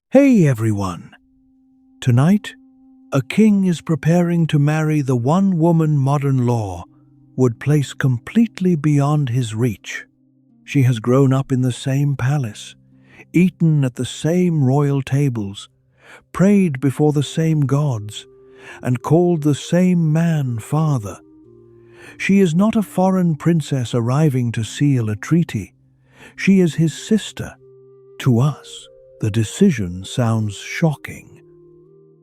Hey everyone! Tonight, a king is preparing to marry the one woman modern law would place completely beyond his reach. She has grown up in the same palace, eaten at the same royal tables, prayed before the same gods, and called the same man father. She is not a foreign princess arriving to seal a treaty. She is his sister. To us, the decision sounds shocking.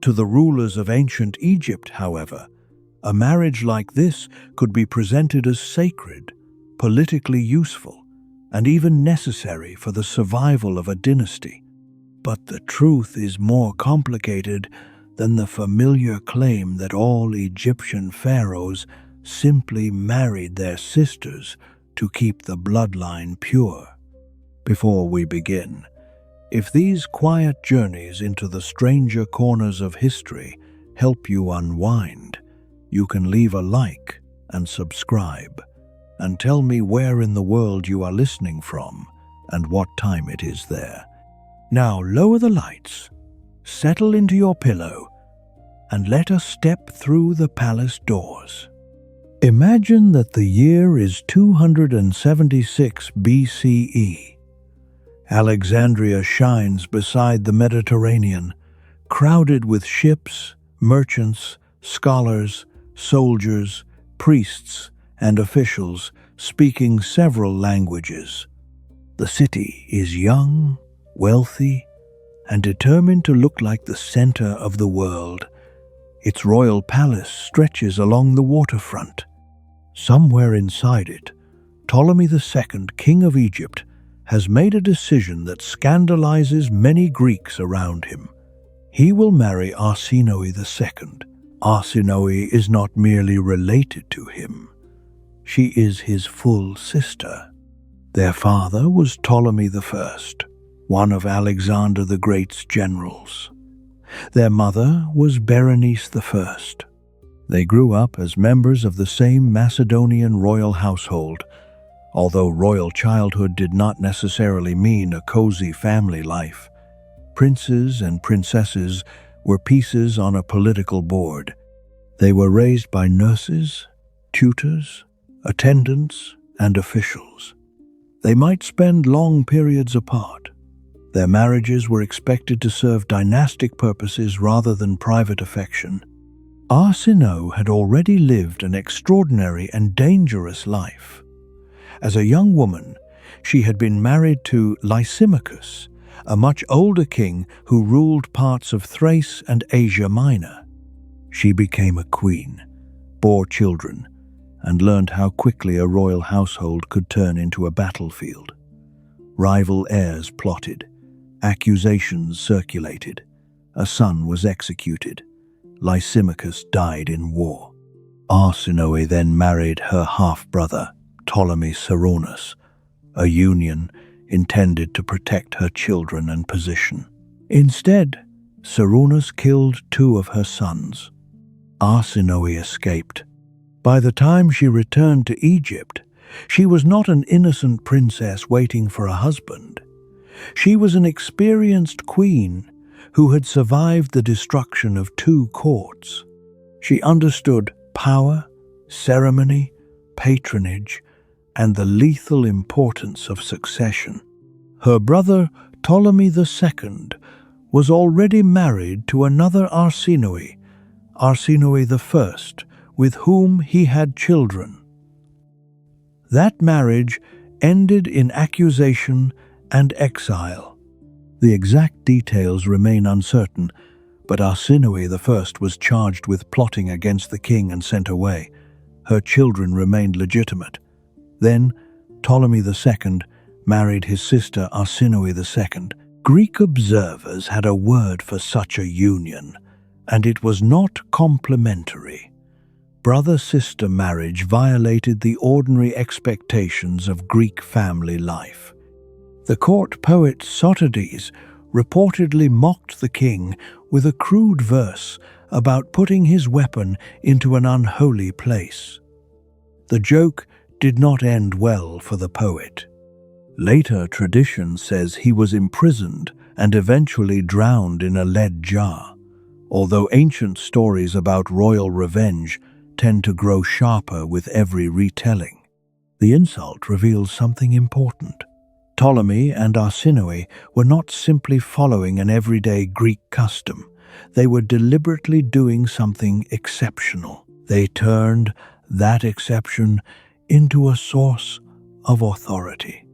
To the rulers of ancient Egypt, however, a marriage like this could be presented as sacred, politically useful, and even necessary for the survival of a dynasty. But the truth is more complicated than the familiar claim that all Egyptian pharaohs simply married their sisters to keep the bloodline pure. Before we begin, if these quiet journeys into the stranger corners of history help you unwind, you can leave a like and subscribe, and tell me where in the world you are listening from and what time it is there. Now lower the lights, settle into your pillow, and let us step through the palace doors. Imagine that the year is 276 BCE. Alexandria shines beside the Mediterranean, crowded with ships, merchants, scholars, soldiers, priests, and officials speaking several languages. The city is young, wealthy, and determined to look like the center of the world. Its royal palace stretches along the waterfront. Somewhere inside it, Ptolemy II, king of Egypt, has made a decision that scandalizes many Greeks around him. He will marry Arsinoe II. Arsinoe is not merely related to him. She is his full sister. Their father was Ptolemy I, one of Alexander the Great's generals. Their mother was Berenice I. They grew up as members of the same Macedonian royal household, although royal childhood did not necessarily mean a cozy family life. Princes and princesses were pieces on a political board. They were raised by nurses, tutors, attendants, and officials. They might spend long periods apart. Their marriages were expected to serve dynastic purposes rather than private affection. Arsinoe had already lived an extraordinary and dangerous life. As a young woman, she had been married to Lysimachus, a much older king who ruled parts of Thrace and Asia Minor. She became a queen, bore children, and learned how quickly a royal household could turn into a battlefield. Rival heirs plotted, accusations circulated, a son was executed. Lysimachus died in war. Arsinoe then married her half-brother, Ptolemy Ceraunus, a union intended to protect her children and position. Instead, Ceraunus killed 2 of her sons. Arsinoe escaped. By the time she returned to Egypt, she was not an innocent princess waiting for a husband. She was an experienced queen who had survived the destruction of 2 courts. She understood power, ceremony, patronage, and the lethal importance of succession. Her brother Ptolemy II was already married to another Arsinoe, Arsinoe I, with whom he had children. That marriage ended in accusation and exile. The exact details remain uncertain, but Arsinoe I was charged with plotting against the king and sent away. Her children remained legitimate. Then, Ptolemy II married his sister Arsinoe II. Greek observers had a word for such a union, and it was not complementary. Brother-sister marriage violated the ordinary expectations of Greek family life. The court poet Sotides reportedly mocked the king with a crude verse about putting his weapon into an unholy place. The joke did not end well for the poet. Later tradition says he was imprisoned and eventually drowned in a lead jar, although ancient stories about royal revenge tend to grow sharper with every retelling. The insult reveals something important. Ptolemy and Arsinoe were not simply following an everyday Greek custom. They were deliberately doing something exceptional. They turned that exception into a source of authority.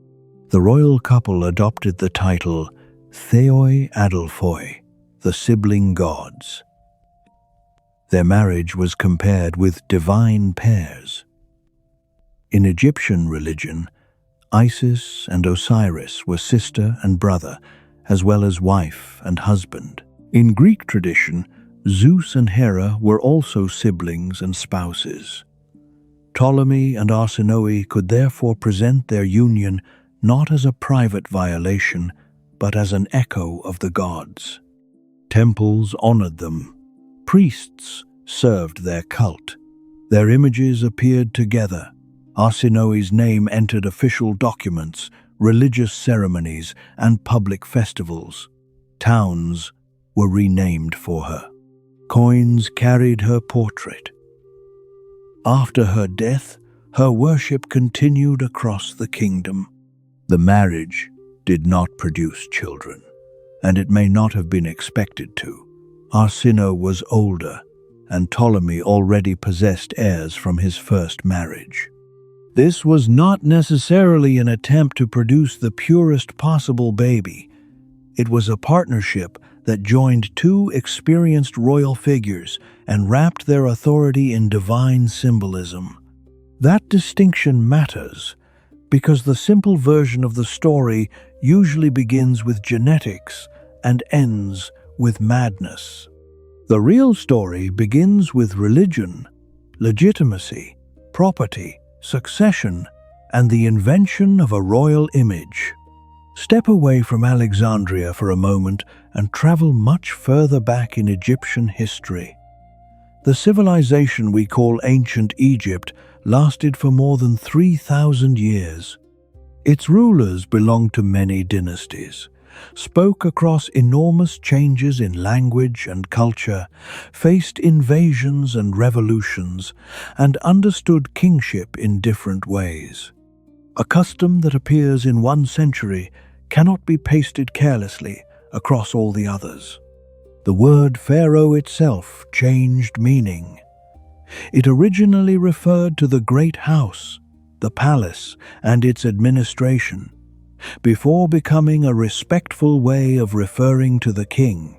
The royal couple adopted the title Theoi Adelphoi, the sibling gods. Their marriage was compared with divine pairs. In Egyptian religion, Isis and Osiris were sister and brother, as well as wife and husband. In Greek tradition, Zeus and Hera were also siblings and spouses. Ptolemy and Arsinoe could therefore present their union not as a private violation, but as an echo of the gods. Temples honored them. Priests served their cult. Their images appeared together. Arsinoe's name entered official documents, religious ceremonies, and public festivals. Towns were renamed for her. Coins carried her portrait. After her death, her worship continued across the kingdom. The marriage did not produce children, and it may not have been expected to. Arsinoe was older, and Ptolemy already possessed heirs from his first marriage. This was not necessarily an attempt to produce the purest possible baby. It was a partnership that joined two experienced royal figures and wrapped their authority in divine symbolism. That distinction matters because the simple version of the story usually begins with genetics and ends with madness. The real story begins with religion, legitimacy, property, succession, and the invention of a royal image. Step away from Alexandria for a moment and travel much further back in Egyptian history. The civilization we call ancient Egypt lasted for more than 3,000 years. Its rulers belonged to many dynasties, spoke across enormous changes in language and culture, faced invasions and revolutions, and understood kingship in different ways. A custom that appears in one century cannot be pasted carelessly across all the others. The word pharaoh itself changed meaning. It originally referred to the great house, the palace, and its administration, before becoming a respectful way of referring to the king.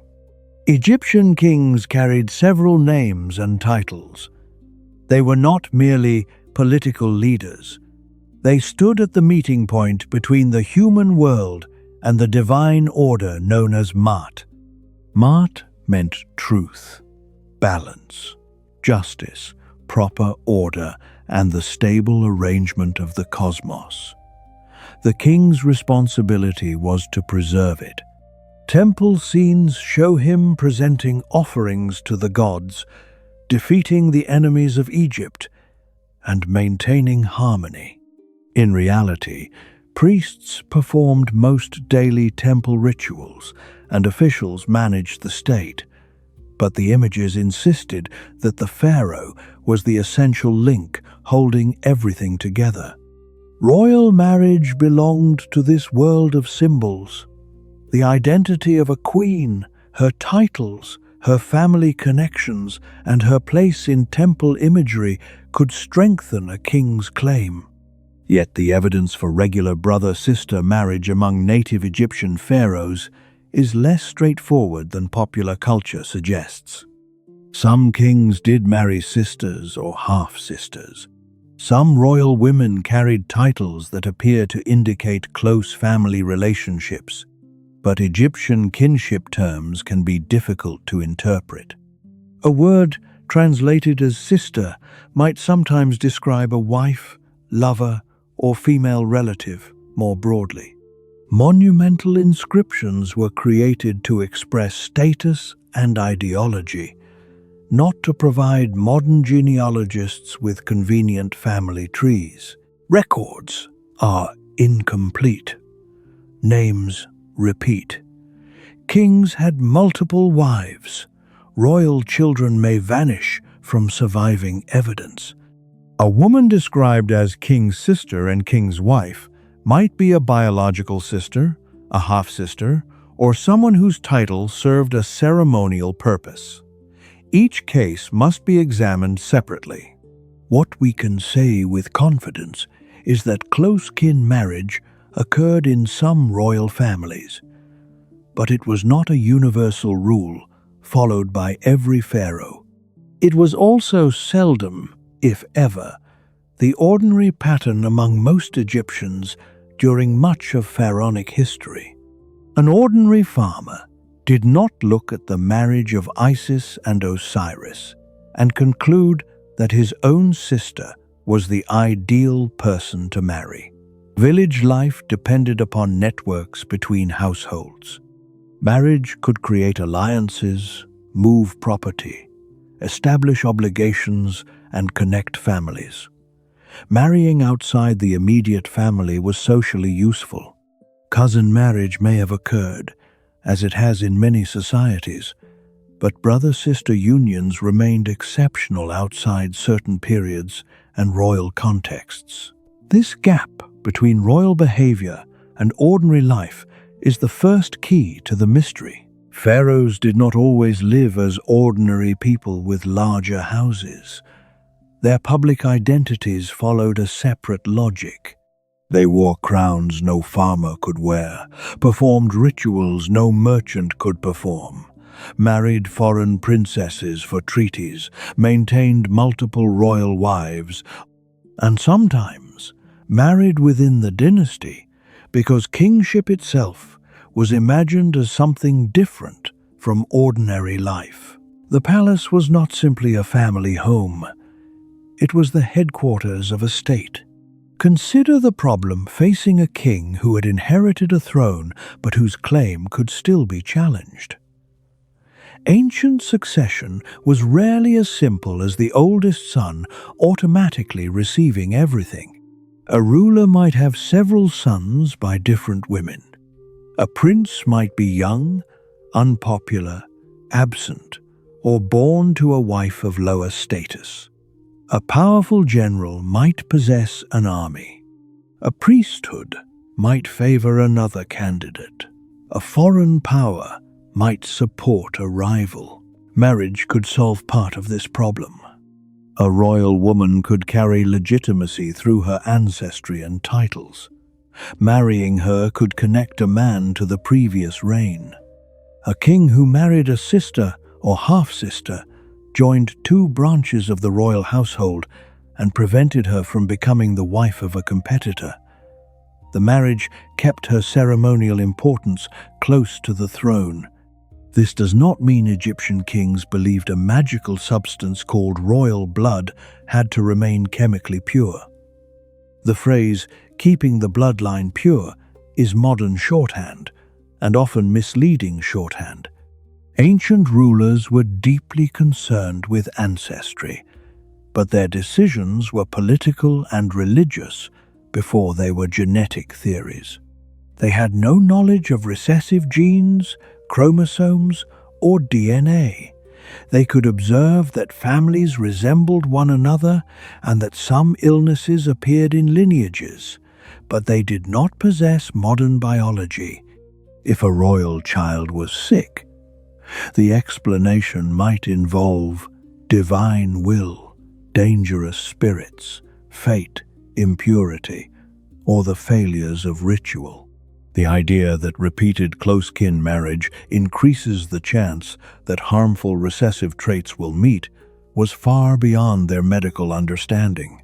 Egyptian kings carried several names and titles. They were not merely political leaders. They stood at the meeting point between the human world and the divine order known as Maat. Maat meant truth, balance, justice, proper order, and the stable arrangement of the cosmos. The king's responsibility was to preserve it. Temple scenes show him presenting offerings to the gods, defeating the enemies of Egypt, and maintaining harmony. In reality, priests performed most daily temple rituals, and officials managed the state. But the images insisted that the pharaoh was the essential link holding everything together. Royal marriage belonged to this world of symbols. The identity of a queen, her titles, her family connections, and her place in temple imagery could strengthen a king's claim. Yet the evidence for regular brother-sister marriage among native Egyptian pharaohs is less straightforward than popular culture suggests. Some kings did marry sisters or half-sisters. Some royal women carried titles that appear to indicate close family relationships, but Egyptian kinship terms can be difficult to interpret. A word translated as sister might sometimes describe a wife, lover, or female relative more broadly. Monumental inscriptions were created to express status and ideology, not to provide modern genealogists with convenient family trees. Records are incomplete. Names repeat. Kings had multiple wives. Royal children may vanish from surviving evidence. A woman described as king's sister and king's wife might be a biological sister, a half-sister, or someone whose title served a ceremonial purpose. Each case must be examined separately. What we can say with confidence is that close-kin marriage occurred in some royal families, but it was not a universal rule followed by every pharaoh. It was also seldom, if ever, the ordinary pattern among most Egyptians during much of pharaonic history. An ordinary farmer did not look at the marriage of Isis and Osiris and conclude that his own sister was the ideal person to marry. Village life depended upon networks between households. Marriage could create alliances, move property, establish obligations, and connect families. Marrying outside the immediate family was socially useful. Cousin marriage may have occurred, as it has in many societies, but brother-sister unions remained exceptional outside certain periods and royal contexts. This gap between royal behavior and ordinary life is the first key to the mystery. Pharaohs did not always live as ordinary people with larger houses. Their public identities followed a separate logic. They wore crowns no farmer could wear, performed rituals no merchant could perform, married foreign princesses for treaties, maintained multiple royal wives, and sometimes married within the dynasty because kingship itself was imagined as something different from ordinary life. The palace was not simply a family home. It was the headquarters of a state. Consider the problem facing a king who had inherited a throne but whose claim could still be challenged. Ancient succession was rarely as simple as the oldest son automatically receiving everything. A ruler might have several sons by different women. A prince might be young, unpopular, absent, or born to a wife of lower status. A powerful general might possess an army. A priesthood might favor another candidate. A foreign power might support a rival. Marriage could solve part of this problem. A royal woman could carry legitimacy through her ancestry and titles. Marrying her could connect a man to the previous reign. A king who married a sister or half-sister joined two branches of the royal household and prevented her from becoming the wife of a competitor. The marriage kept her ceremonial importance close to the throne. This does not mean Egyptian kings believed a magical substance called royal blood had to remain chemically pure. The phrase, keeping the bloodline pure, is modern shorthand, and often misleading shorthand. Ancient rulers were deeply concerned with ancestry, but their decisions were political and religious before they were genetic theories. They had no knowledge of recessive genes, chromosomes, or DNA. They could observe that families resembled one another and that some illnesses appeared in lineages, but they did not possess modern biology. If a royal child was sick, the explanation might involve divine will, dangerous spirits, fate, impurity, or the failures of ritual. The idea that repeated close-kin marriage increases the chance that harmful recessive traits will meet was far beyond their medical understanding.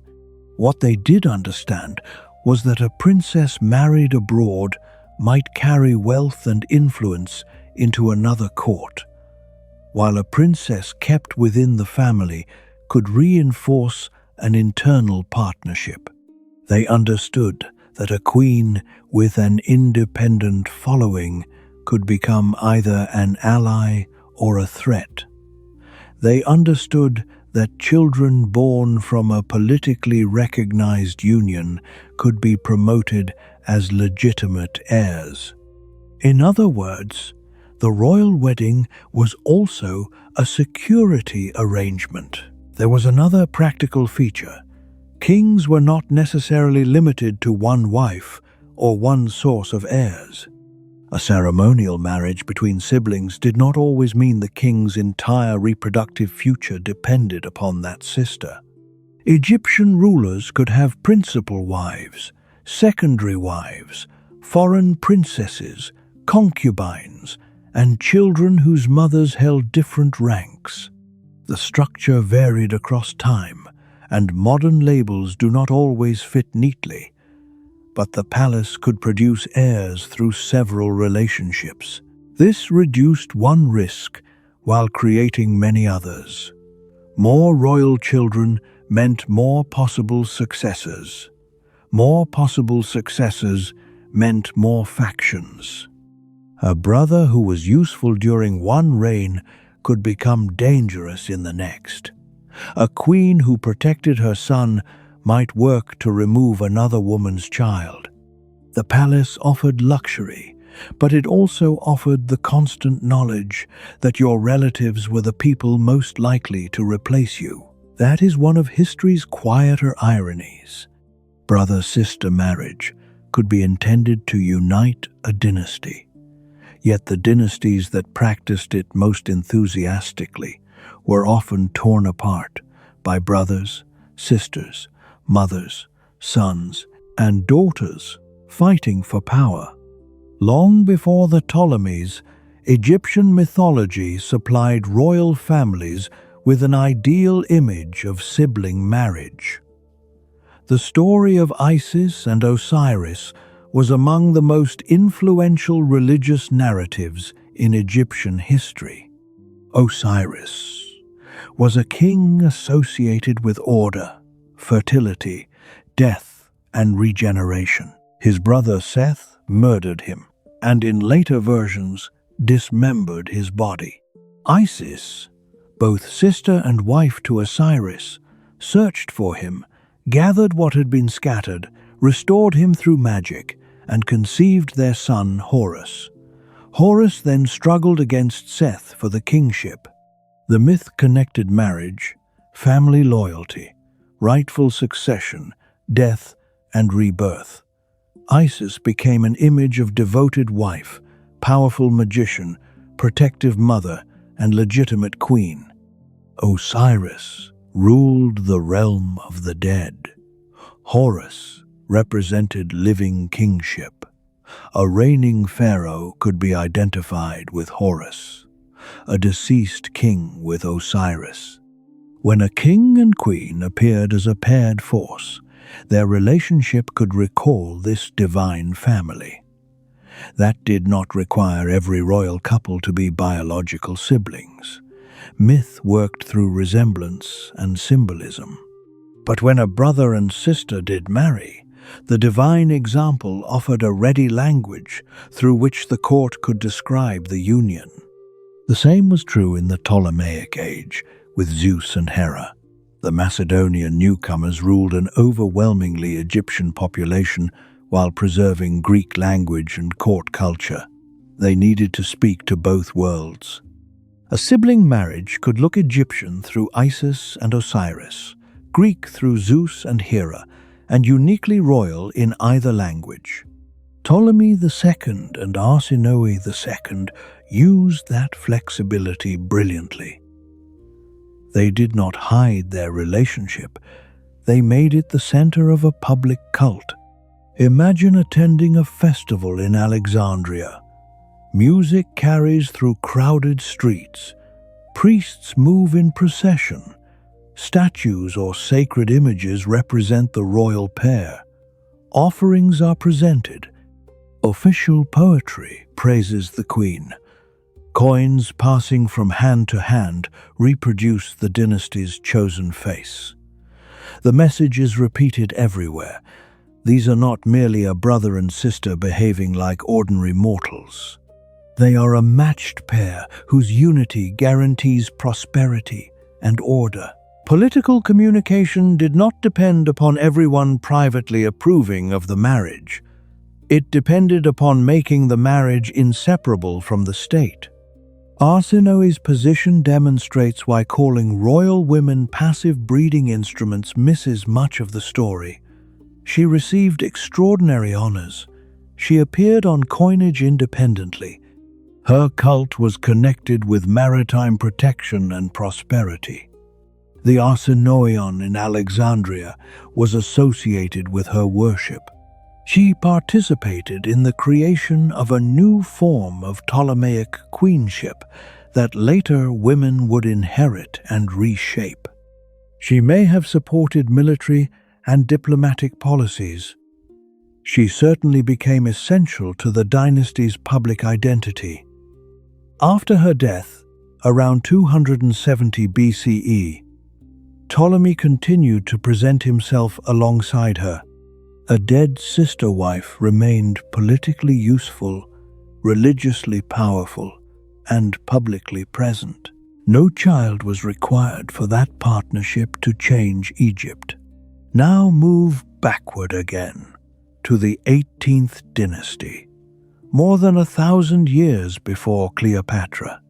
What they did understand was that a princess married abroad might carry wealth and influence into another court, while a princess kept within the family could reinforce an internal partnership. They understood that a queen with an independent following could become either an ally or a threat. They understood that children born from a politically recognized union could be promoted as legitimate heirs. In other words, The royal wedding was also a security arrangement. There was another practical feature. Kings were not necessarily limited to one wife or one source of heirs. A ceremonial marriage between siblings did not always mean the king's entire reproductive future depended upon that sister. Egyptian rulers could have principal wives, secondary wives, foreign princesses, concubines, and children whose mothers held different ranks. The structure varied across time, and modern labels do not always fit neatly, but the palace could produce heirs through several relationships. This reduced one risk while creating many others. More royal children meant more possible successors. More possible successors meant more factions. A brother who was useful during one reign could become dangerous in the next. A queen who protected her son might work to remove another woman's child. The palace offered luxury, but it also offered the constant knowledge that your relatives were the people most likely to replace you. That is one of history's quieter ironies. Brother-sister marriage could be intended to unite a dynasty. Yet the dynasties that practiced it most enthusiastically were often torn apart by brothers, sisters, mothers, sons, and daughters fighting for power. Long before the Ptolemies, Egyptian mythology supplied royal families with an ideal image of sibling marriage. The story of Isis and Osiris was among the most influential religious narratives in Egyptian history. Osiris was a king associated with order, fertility, death, and regeneration. His brother Seth murdered him, and in later versions dismembered his body. Isis, both sister and wife to Osiris, searched for him, gathered what had been scattered, restored him through magic, and conceived their son Horus. Horus then struggled against Seth for the kingship. The myth connected marriage, family loyalty, rightful succession, death, and rebirth. Isis became an image of devoted wife, powerful magician, protective mother, and legitimate queen. Osiris ruled the realm of the dead. Horus represented living kingship. A reigning pharaoh could be identified with Horus, a deceased king with Osiris. When a king and queen appeared as a paired force, their relationship could recall this divine family. That did not require every royal couple to be biological siblings. Myth worked through resemblance and symbolism. But when a brother and sister did marry, the divine example offered a ready language through which the court could describe the union. The same was true in the Ptolemaic age, with Zeus and Hera. The Macedonian newcomers ruled an overwhelmingly Egyptian population while preserving Greek language and court culture. They needed to speak to both worlds. A sibling marriage could look Egyptian through Isis and Osiris, Greek through Zeus and Hera, and uniquely royal in either language. Ptolemy II and Arsinoe II used that flexibility brilliantly. They did not hide their relationship. They made it the center of a public cult. Imagine attending a festival in Alexandria. Music carries through crowded streets. Priests move in procession. Statues or sacred images represent the royal pair. Offerings are presented. Official poetry praises the queen. Coins passing from hand to hand reproduce the dynasty's chosen face. The message is repeated everywhere. These are not merely a brother and sister behaving like ordinary mortals. They are a matched pair whose unity guarantees prosperity and order. Political communication did not depend upon everyone privately approving of the marriage. It depended upon making the marriage inseparable from the state. Arsinoe's position demonstrates why calling royal women passive breeding instruments misses much of the story. She received extraordinary honors. She appeared on coinage independently. Her cult was connected with maritime protection and prosperity. The Arsinoion in Alexandria was associated with her worship. She participated in the creation of a new form of Ptolemaic queenship that later women would inherit and reshape. She may have supported military and diplomatic policies. She certainly became essential to the dynasty's public identity. After her death, around 270 BCE, Ptolemy continued to present himself alongside her. A dead sister wife remained politically useful, religiously powerful, and publicly present. No child was required for that partnership to change Egypt. Now move backward again to the 18th dynasty, more than 1,000 years before Cleopatra.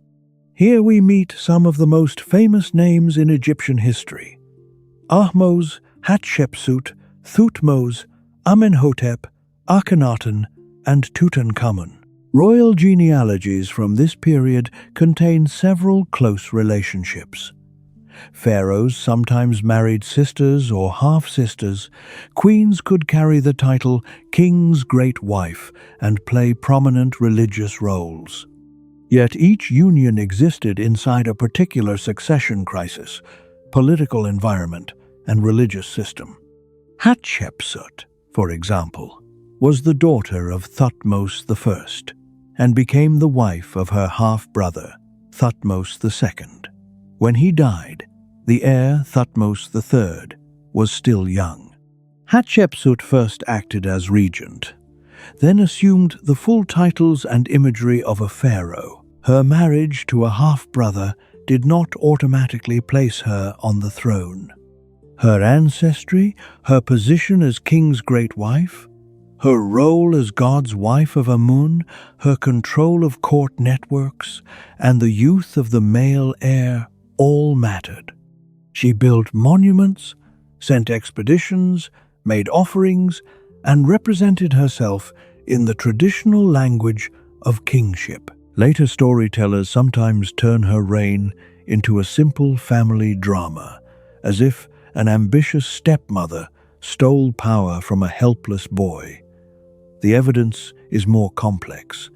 Here we meet some of the most famous names in Egyptian history: Ahmose, Hatshepsut, Thutmose, Amenhotep, Akhenaten, and Tutankhamun. Royal genealogies from this period contain several close relationships. Pharaohs sometimes married sisters or half-sisters. Queens could carry the title King's Great Wife and play prominent religious roles. Yet each union existed inside a particular succession crisis, political environment, and religious system. Hatshepsut, for example, was the daughter of Thutmose I and became the wife of her half-brother, Thutmose II. When he died, the heir, Thutmose III, was still young. Hatshepsut first acted as regent, then assumed the full titles and imagery of a pharaoh. Her marriage to a half-brother did not automatically place her on the throne. Her ancestry, her position as king's great wife, her role as God's wife of Amun, her control of court networks, and the youth of the male heir all mattered. She built monuments, sent expeditions, made offerings, and represented herself in the traditional language of kingship. Later storytellers sometimes turn her reign into a simple family drama, as if an ambitious stepmother stole power from a helpless boy. The evidence is more complex.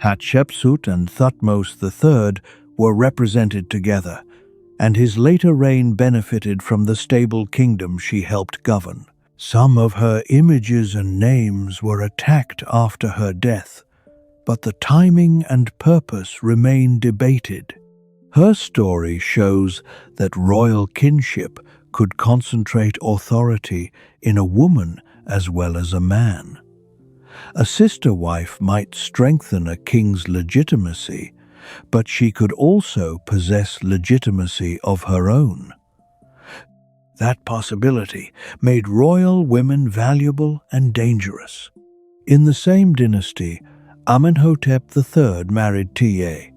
Hatshepsut and Thutmose III were represented together, and his later reign benefited from the stable kingdom she helped govern. Some of her images and names were attacked after her death, but the timing and purpose remain debated. Her story shows that royal kinship could concentrate authority in a woman as well as a man. A sister wife might strengthen a king's legitimacy, but she could also possess legitimacy of her own. That possibility made royal women valuable and dangerous. In the same dynasty, Amenhotep III married Ta,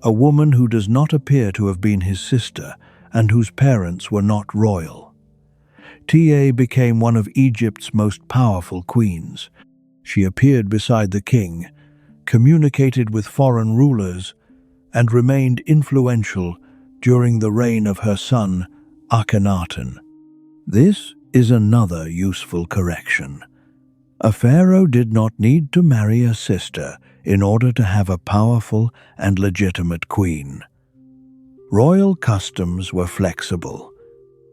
a woman who does not appear to have been his sister and whose parents were not royal. Ta became one of Egypt's most powerful queens. She appeared beside the king, communicated with foreign rulers, and remained influential during the reign of her son, Akhenaten. This is another useful correction. A pharaoh did not need to marry a sister in order to have a powerful and legitimate queen. Royal customs were flexible.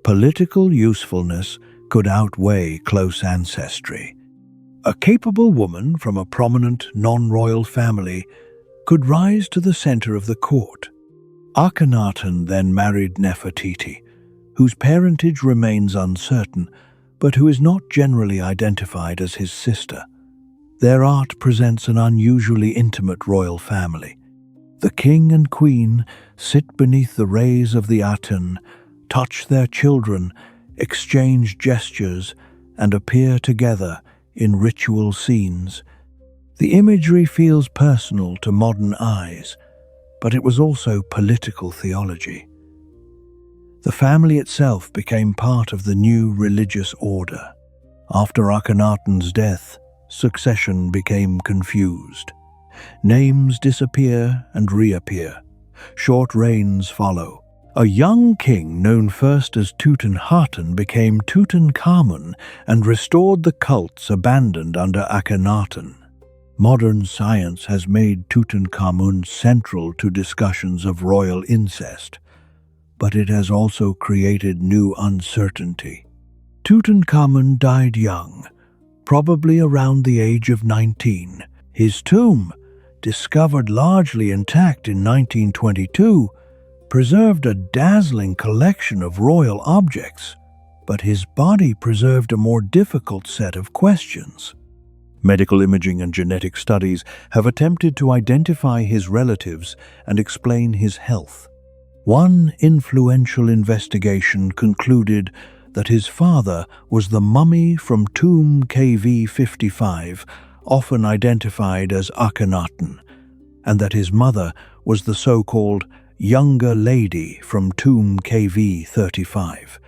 Political usefulness could outweigh close ancestry. A capable woman from a prominent non-royal family could rise to the center of the court. Akhenaten then married Nefertiti, whose parentage remains uncertain, but who is not generally identified as his sister. Their art presents an unusually intimate royal family. The king and queen sit beneath the rays of the Aten, touch their children, exchange gestures, and appear together in ritual scenes, The imagery feels personal to modern eyes, but it was also political theology. The family itself became part of the new religious order. After Akhenaten's death, succession became confused. Names disappear and reappear. Short reigns follow. A young king known first as Tutankhaten became Tutankhamun and restored the cults abandoned under Akhenaten. Modern science has made Tutankhamun central to discussions of royal incest, but it has also created new uncertainty. Tutankhamun died young, probably around the age of 19. His tomb, discovered largely intact in 1922, preserved a dazzling collection of royal objects, but his body preserved a more difficult set of questions. Medical imaging and genetic studies have attempted to identify his relatives and explain his health. One influential investigation concluded that his father was the mummy from tomb KV 55, often identified as Akhenaten, and that his mother was the so-called younger lady from tomb KV 35.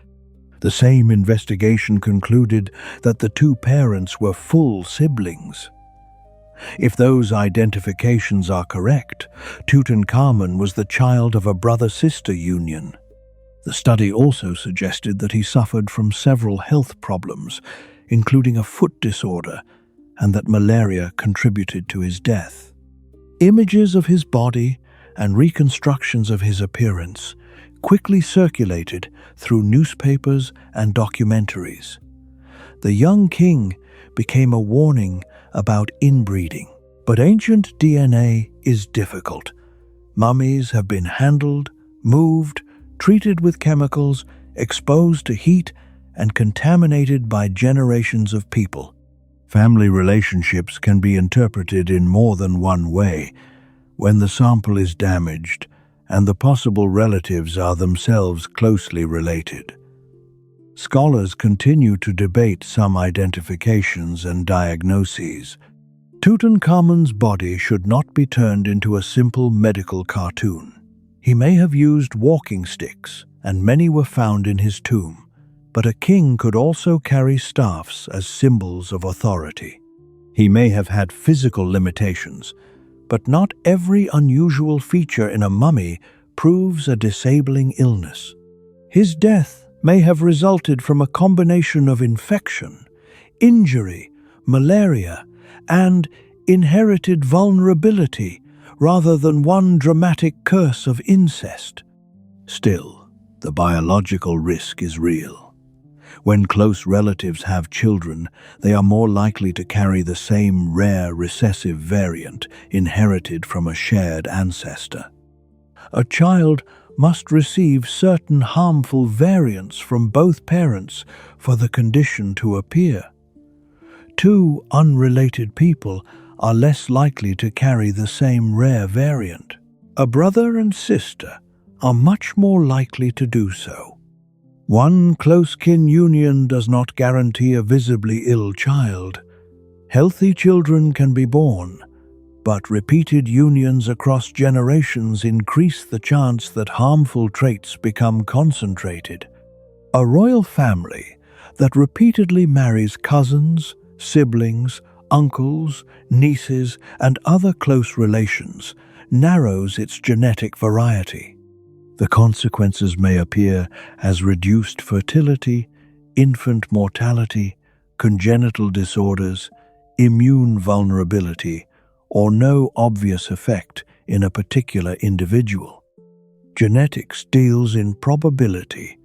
The same investigation concluded that the two parents were full siblings. If those identifications are correct, Tutankhamun was the child of a brother-sister union. The study also suggested that he suffered from several health problems, including a foot disorder, and that malaria contributed to his death. Images of his body and reconstructions of his appearance quickly circulated through newspapers and documentaries. The young king became a warning about inbreeding, but ancient DNA is difficult. Mummies have been handled, moved, treated with chemicals, exposed to heat, and contaminated by generations of people. Family relationships can be interpreted in more than one way. When the sample is damaged, and the possible relatives are themselves closely related. Scholars continue to debate some identifications and diagnoses. Tutankhamun's body should not be turned into a simple medical cartoon. He may have used walking sticks, and many were found in his tomb, but a king could also carry staffs as symbols of authority. He may have had physical limitations, but not every unusual feature in a mummy proves a disabling illness. His death may have resulted from a combination of infection, injury, malaria, and inherited vulnerability rather than one dramatic curse of incest. Still, the biological risk is real. When close relatives have children, they are more likely to carry the same rare recessive variant inherited from a shared ancestor. A child must receive certain harmful variants from both parents for the condition to appear. Two unrelated people are less likely to carry the same rare variant. A brother and sister are much more likely to do so. One close kin union does not guarantee a visibly ill child. Healthy children can be born, but repeated unions across generations increase the chance that harmful traits become concentrated. A royal family that repeatedly marries cousins, siblings, uncles, nieces, and other close relations narrows its genetic variety. The consequences may appear as reduced fertility, infant mortality, congenital disorders, immune vulnerability, or no obvious effect in a particular individual. Genetics deals in probability,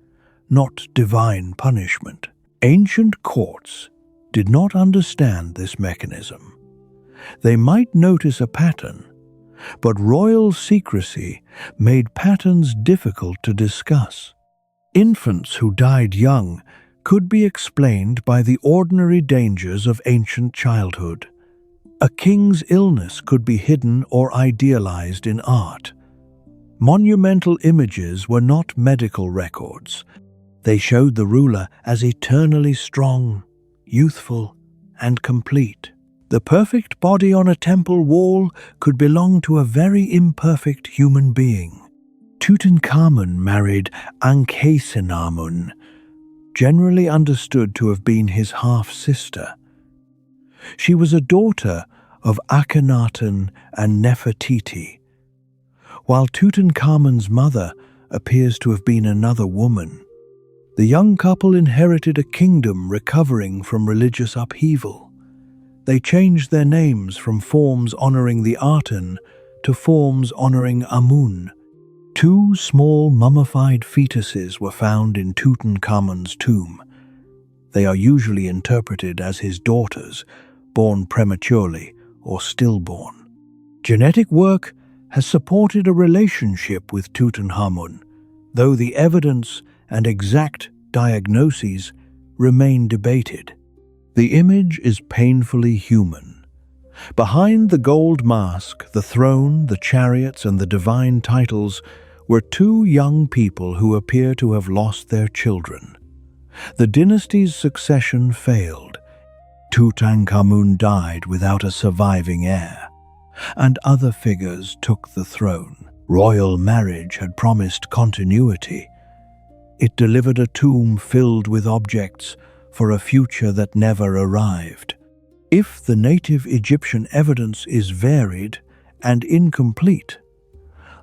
not divine punishment. Ancient courts did not understand this mechanism. They might notice a pattern, but royal secrecy made patterns difficult to discuss. Infants who died young could be explained by the ordinary dangers of ancient childhood. A king's illness could be hidden or idealized in art. Monumental images were not medical records. They showed the ruler as eternally strong, youthful, and complete. The perfect body on a temple wall could belong to a very imperfect human being. Tutankhamun married Ankhesenamun, generally understood to have been his half-sister. She was a daughter of Akhenaten and Nefertiti, while Tutankhamun's mother appears to have been another woman. The young couple inherited a kingdom recovering from religious upheaval. They changed their names from forms honoring the Aten to forms honoring Amun. 2 small mummified fetuses were found in Tutankhamun's tomb. They are usually interpreted as his daughters, born prematurely or stillborn. Genetic work has supported a relationship with Tutankhamun, though the evidence and exact diagnoses remain debated. The image is painfully human. Behind the gold mask, the throne, the chariots, and the divine titles were 2 young people who appear to have lost their children. The dynasty's succession failed. Tutankhamun died without a surviving heir, and other figures took the throne. Royal marriage had promised continuity. It delivered a tomb filled with objects for a future that never arrived. If the native Egyptian evidence is varied and incomplete,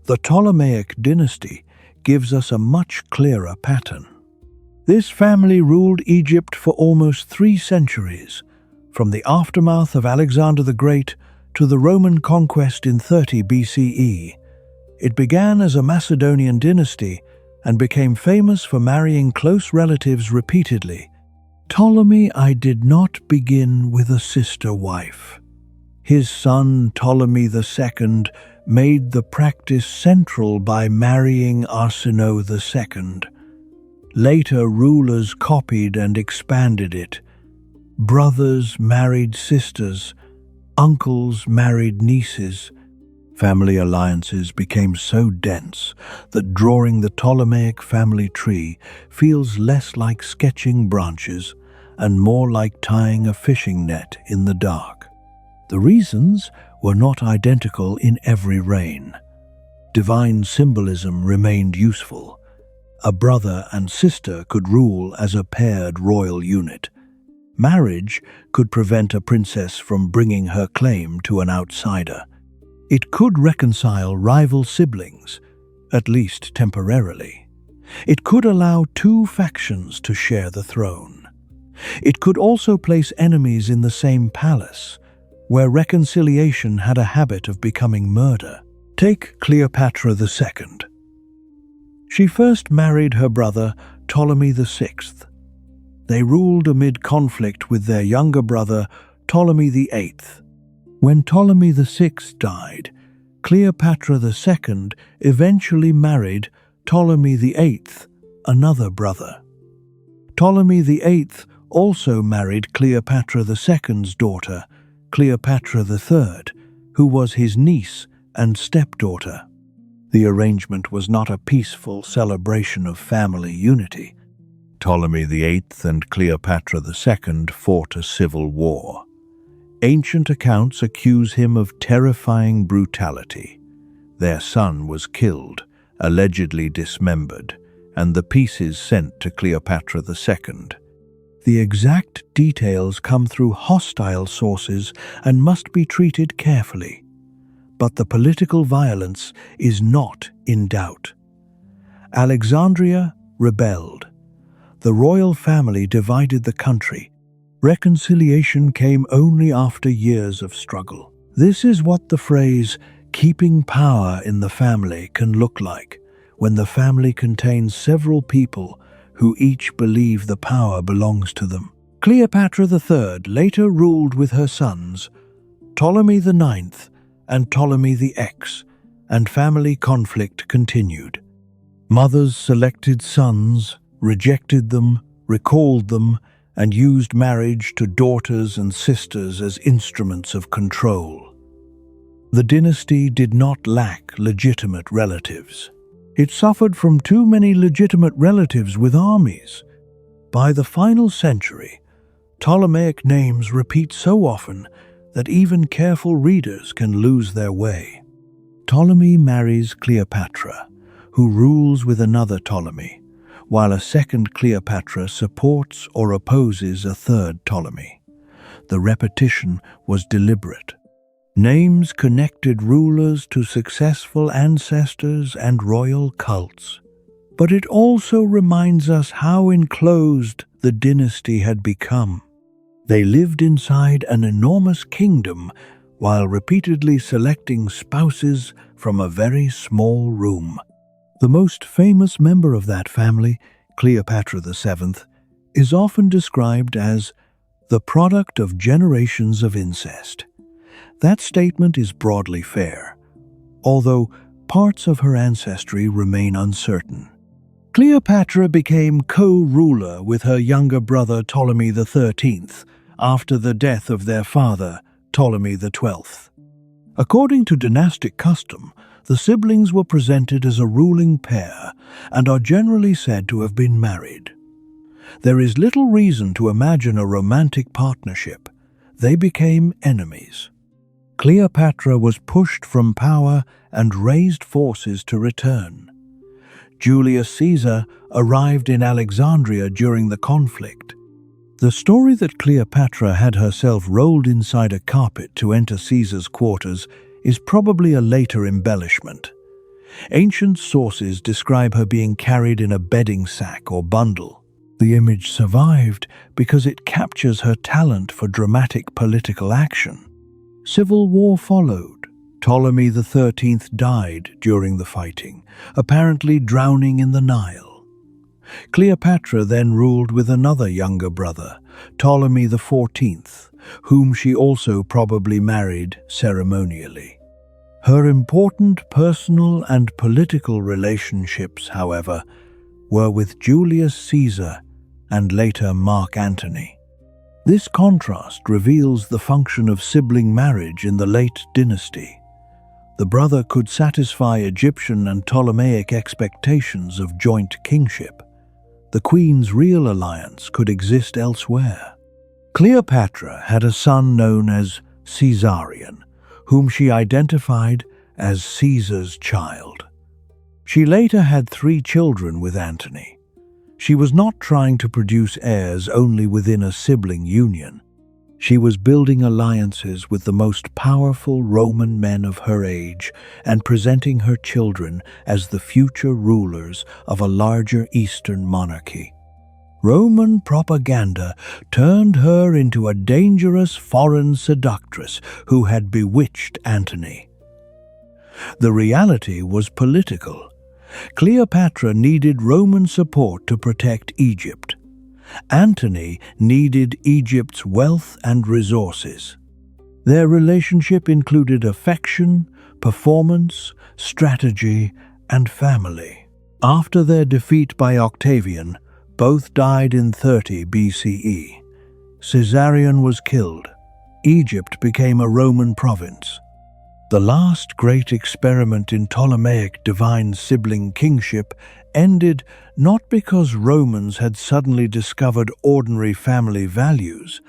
the Ptolemaic dynasty gives us a much clearer pattern. This family ruled Egypt for almost 3 centuries, from the aftermath of Alexander the Great to the Roman conquest in 30 BCE. It began as a Macedonian dynasty and became famous for marrying close relatives repeatedly. Ptolemy I did not begin with a sister wife. His son Ptolemy II made the practice central by marrying Arsinoe II. Later rulers copied and expanded it. Brothers married sisters, uncles married nieces. Family alliances became so dense that drawing the Ptolemaic family tree feels less like sketching branches and more like tying a fishing net in the dark. The reasons were not identical in every reign. Divine symbolism remained useful. A brother and sister could rule as a paired royal unit. Marriage could prevent a princess from bringing her claim to an outsider. It could reconcile rival siblings, at least temporarily. It could allow 2 factions to share the throne. It could also place enemies in the same palace, where reconciliation had a habit of becoming murder. Take Cleopatra II. She first married her brother Ptolemy VI. They ruled amid conflict with their younger brother Ptolemy VIII. When Ptolemy VI died, Cleopatra II eventually married Ptolemy VIII, another brother. Ptolemy VIII also married Cleopatra II's daughter, Cleopatra III, who was his niece and stepdaughter. The arrangement was not a peaceful celebration of family unity. Ptolemy VIII and Cleopatra II fought a civil war. Ancient accounts accuse him of terrifying brutality. Their son was killed, allegedly dismembered, and the pieces sent to Cleopatra II. The exact details come through hostile sources and must be treated carefully. But the political violence is not in doubt. Alexandria rebelled. The royal family divided the country. Reconciliation came only after years of struggle. This is what the phrase, keeping power in the family, can look like, when the family contains several people who each believe the power belongs to them. Cleopatra III later ruled with her sons, Ptolemy IX and Ptolemy the X, and family conflict continued. Mothers selected sons, rejected them, recalled them, and used marriage to daughters and sisters as instruments of control. The dynasty did not lack legitimate relatives. It suffered from too many legitimate relatives with armies. By the final century, Ptolemaic names repeat so often that even careful readers can lose their way. Ptolemy marries Cleopatra, who rules with another Ptolemy, while a second Cleopatra supports or opposes a third Ptolemy. The repetition was deliberate. Names connected rulers to successful ancestors and royal cults. But it also reminds us how enclosed the dynasty had become. They lived inside an enormous kingdom while repeatedly selecting spouses from a very small room. The most famous member of that family, Cleopatra VII, is often described as the product of generations of incest. That statement is broadly fair, although parts of her ancestry remain uncertain. Cleopatra became co-ruler with her younger brother Ptolemy XIII after the death of their father, Ptolemy XII. According to dynastic custom, the siblings were presented as a ruling pair and are generally said to have been married. There is little reason to imagine a romantic partnership. They became enemies. Cleopatra was pushed from power and raised forces to return. Julius Caesar arrived in Alexandria during the conflict. The story that Cleopatra had herself rolled inside a carpet to enter Caesar's quarters is probably a later embellishment. Ancient sources describe her being carried in a bedding sack or bundle. The image survived because it captures her talent for dramatic political action. Civil war followed. Ptolemy XIII died during the fighting, apparently drowning in the Nile. Cleopatra then ruled with another younger brother, Ptolemy XIV, whom she also probably married ceremonially. Her important personal and political relationships, however, were with Julius Caesar and later Mark Antony. This contrast reveals the function of sibling marriage in the late dynasty. The brother could satisfy Egyptian and Ptolemaic expectations of joint kingship. The queen's real alliance could exist elsewhere. Cleopatra had a son known as Caesarion, whom she identified as Caesar's child. She later had 3 children with Antony. She was not trying to produce heirs only within a sibling union. She was building alliances with the most powerful Roman men of her age and presenting her children as the future rulers of a larger Eastern monarchy. Roman propaganda turned her into a dangerous foreign seductress who had bewitched Antony. The reality was political. Cleopatra needed Roman support to protect Egypt. Antony needed Egypt's wealth and resources. Their relationship included affection, performance, strategy, and family. After their defeat by Octavian, both died in 30 BCE. Caesarion was killed. Egypt became a Roman province. The last great experiment in Ptolemaic divine sibling kingship ended not because Romans had suddenly discovered ordinary family values,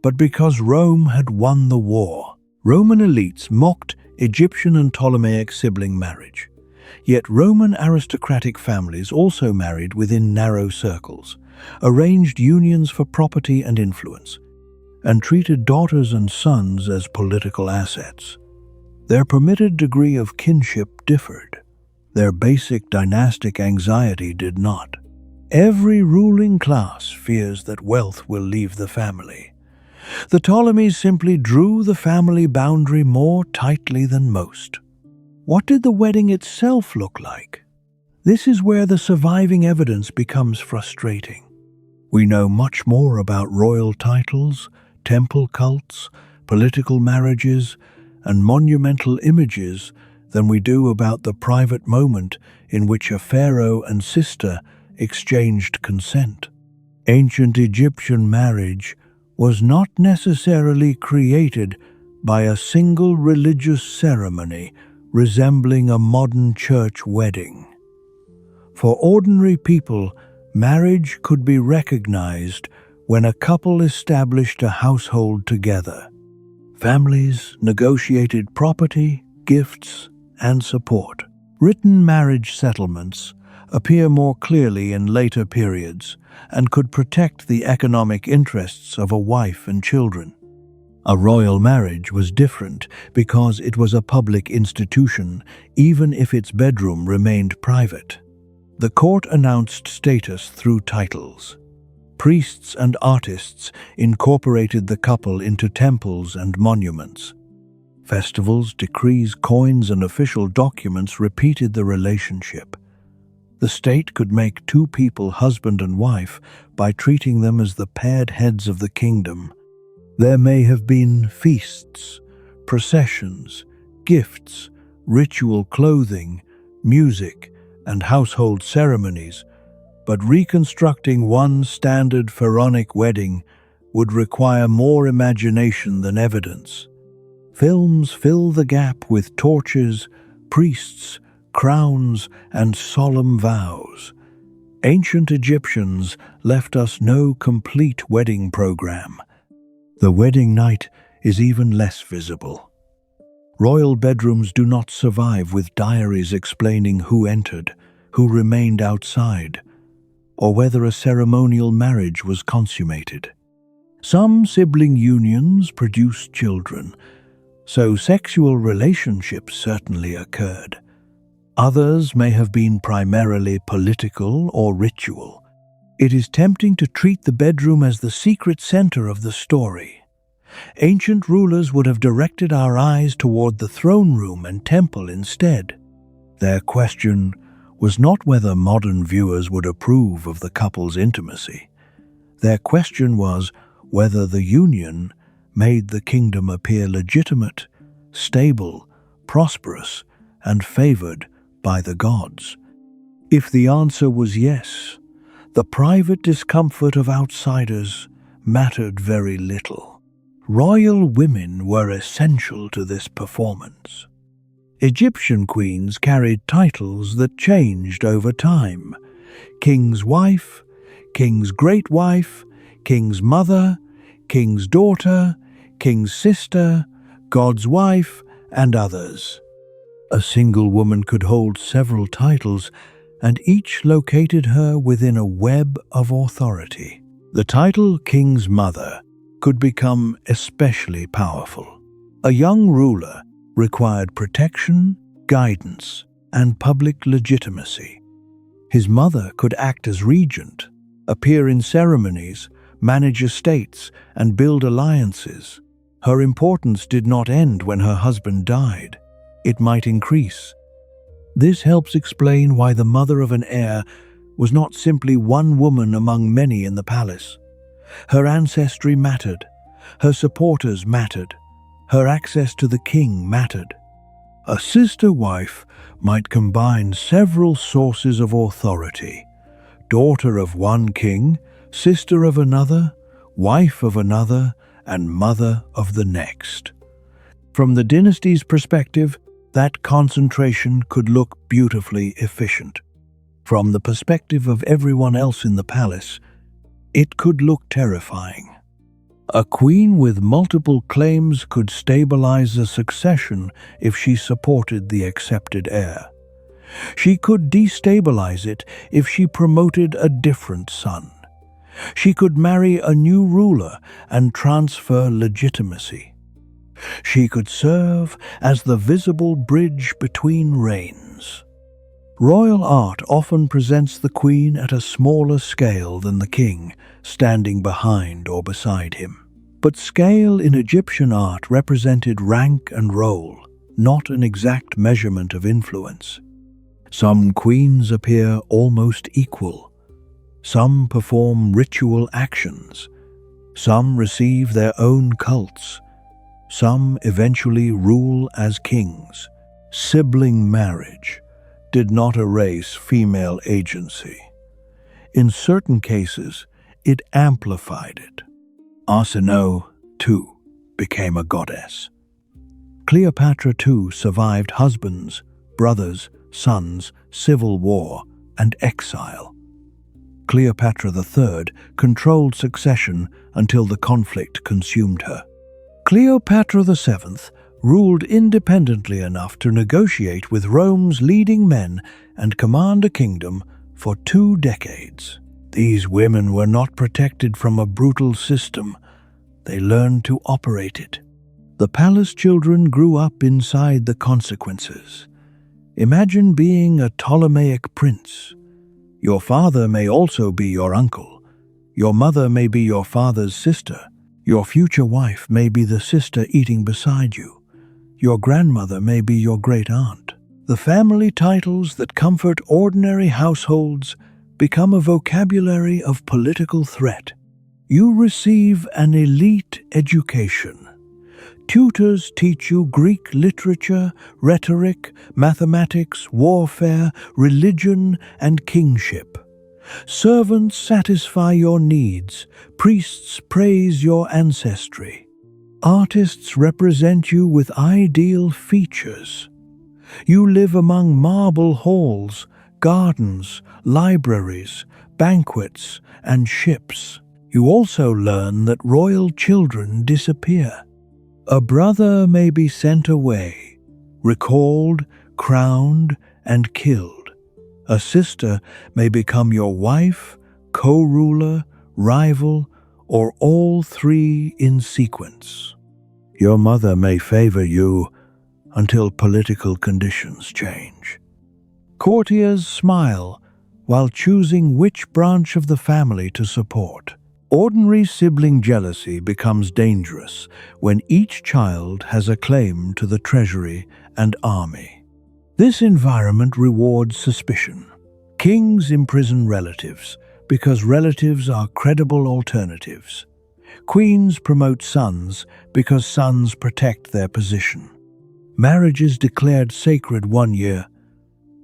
but because Rome had won the war. Roman elites mocked Egyptian and Ptolemaic sibling marriage. Yet Roman aristocratic families also married within narrow circles, arranged unions for property and influence, and treated daughters and sons as political assets. Their permitted degree of kinship differed. Their basic dynastic anxiety did not. Every ruling class fears that wealth will leave the family. The Ptolemies simply drew the family boundary more tightly than most. What did the wedding itself look like? This is where the surviving evidence becomes frustrating. We know much more about royal titles, temple cults, political marriages, and monumental images than we do about the private moment in which a pharaoh and sister exchanged consent. Ancient Egyptian marriage was not necessarily created by a single religious ceremony resembling a modern church wedding. For ordinary people, marriage could be recognized when a couple established a household together. Families negotiated property, gifts, and support. Written marriage settlements appear more clearly in later periods and could protect the economic interests of a wife and children. A royal marriage was different because it was a public institution, even if its bedroom remained private. The court announced status through titles. Priests and artists incorporated the couple into temples and monuments. Festivals, decrees, coins, and official documents repeated the relationship. The state could make two people husband and wife by treating them as the paired heads of the kingdom. There may have been feasts, processions, gifts, ritual clothing, music, and household ceremonies, but reconstructing one standard pharaonic wedding would require more imagination than evidence. Films fill the gap with torches, priests, crowns, and solemn vows. Ancient Egyptians left us no complete wedding program. The wedding night is even less visible. Royal bedrooms do not survive with diaries explaining who entered, who remained outside, or whether a ceremonial marriage was consummated. Some sibling unions produced children, so sexual relationships certainly occurred. Others may have been primarily political or ritual. It is tempting to treat the bedroom as the secret center of the story. Ancient rulers would have directed our eyes toward the throne room and temple instead. Their question was not whether modern viewers would approve of the couple's intimacy. Their question was whether the union made the kingdom appear legitimate, stable, prosperous, and favored by the gods. If the answer was yes, the private discomfort of outsiders mattered very little. Royal women were essential to this performance. Egyptian queens carried titles that changed over time: king's wife, king's great wife, king's mother, king's daughter, king's sister, God's wife, and others. A single woman could hold several titles, and each located her within a web of authority. The title King's Mother could become especially powerful. A young ruler required protection, guidance, and public legitimacy. His mother could act as regent, appear in ceremonies, manage estates, and build alliances. Her importance did not end when her husband died. It might increase. This helps explain why the mother of an heir was not simply one woman among many in the palace. Her ancestry mattered, her supporters mattered, her access to the king mattered. A sister wife might combine several sources of authority: daughter of one king, sister of another, wife of another, and mother of the next. From the dynasty's perspective, that concentration could look beautifully efficient. From the perspective of everyone else in the palace, it could look terrifying. A queen with multiple claims could stabilize a succession if she supported the accepted heir. She could destabilize it if she promoted a different son. She could marry a new ruler and transfer legitimacy. She could serve as the visible bridge between reigns. Royal art often presents the queen at a smaller scale than the king, standing behind or beside him. But scale in Egyptian art represented rank and role, not an exact measurement of influence. Some queens appear almost equal. Some perform ritual actions. Some receive their own cults. Some eventually rule as kings. Sibling marriage did not erase female agency. In certain cases, it amplified it. Arsinoe, too, became a goddess. Cleopatra, too, survived husbands, brothers, sons, civil war, and exile. Cleopatra III controlled succession until the conflict consumed her. Cleopatra VII ruled independently enough to negotiate with Rome's leading men and command a kingdom for 2 decades. These women were not protected from a brutal system. They learned to operate it. The palace children grew up inside the consequences. Imagine being a Ptolemaic prince. Your father may also be your uncle. Your mother may be your father's sister. Your future wife may be the sister eating beside you. Your grandmother may be your great-aunt. The family titles that comfort ordinary households become a vocabulary of political threat. You receive an elite education. Tutors teach you Greek literature, rhetoric, mathematics, warfare, religion, and kingship. Servants satisfy your needs. Priests praise your ancestry. Artists represent you with ideal features. You live among marble halls, gardens, libraries, banquets, and ships. You also learn that royal children disappear. A brother may be sent away, recalled, crowned, and killed. A sister may become your wife, co-ruler, rival, or all 3 in sequence. Your mother may favor you until political conditions change. Courtiers smile while choosing which branch of the family to support. Ordinary sibling jealousy becomes dangerous when each child has a claim to the treasury and army. This environment rewards suspicion. Kings imprison relatives because relatives are credible alternatives. Queens promote sons because sons protect their position. Marriages declared sacred one year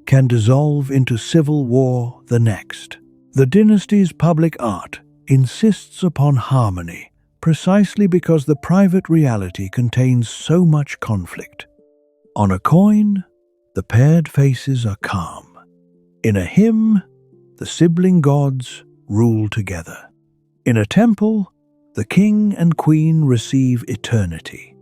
can dissolve into civil war the next. The dynasty's public art insists upon harmony precisely because the private reality contains so much conflict. On a coin, the paired faces are calm. In a hymn, the sibling gods rule together. In a temple, the king and queen receive eternity.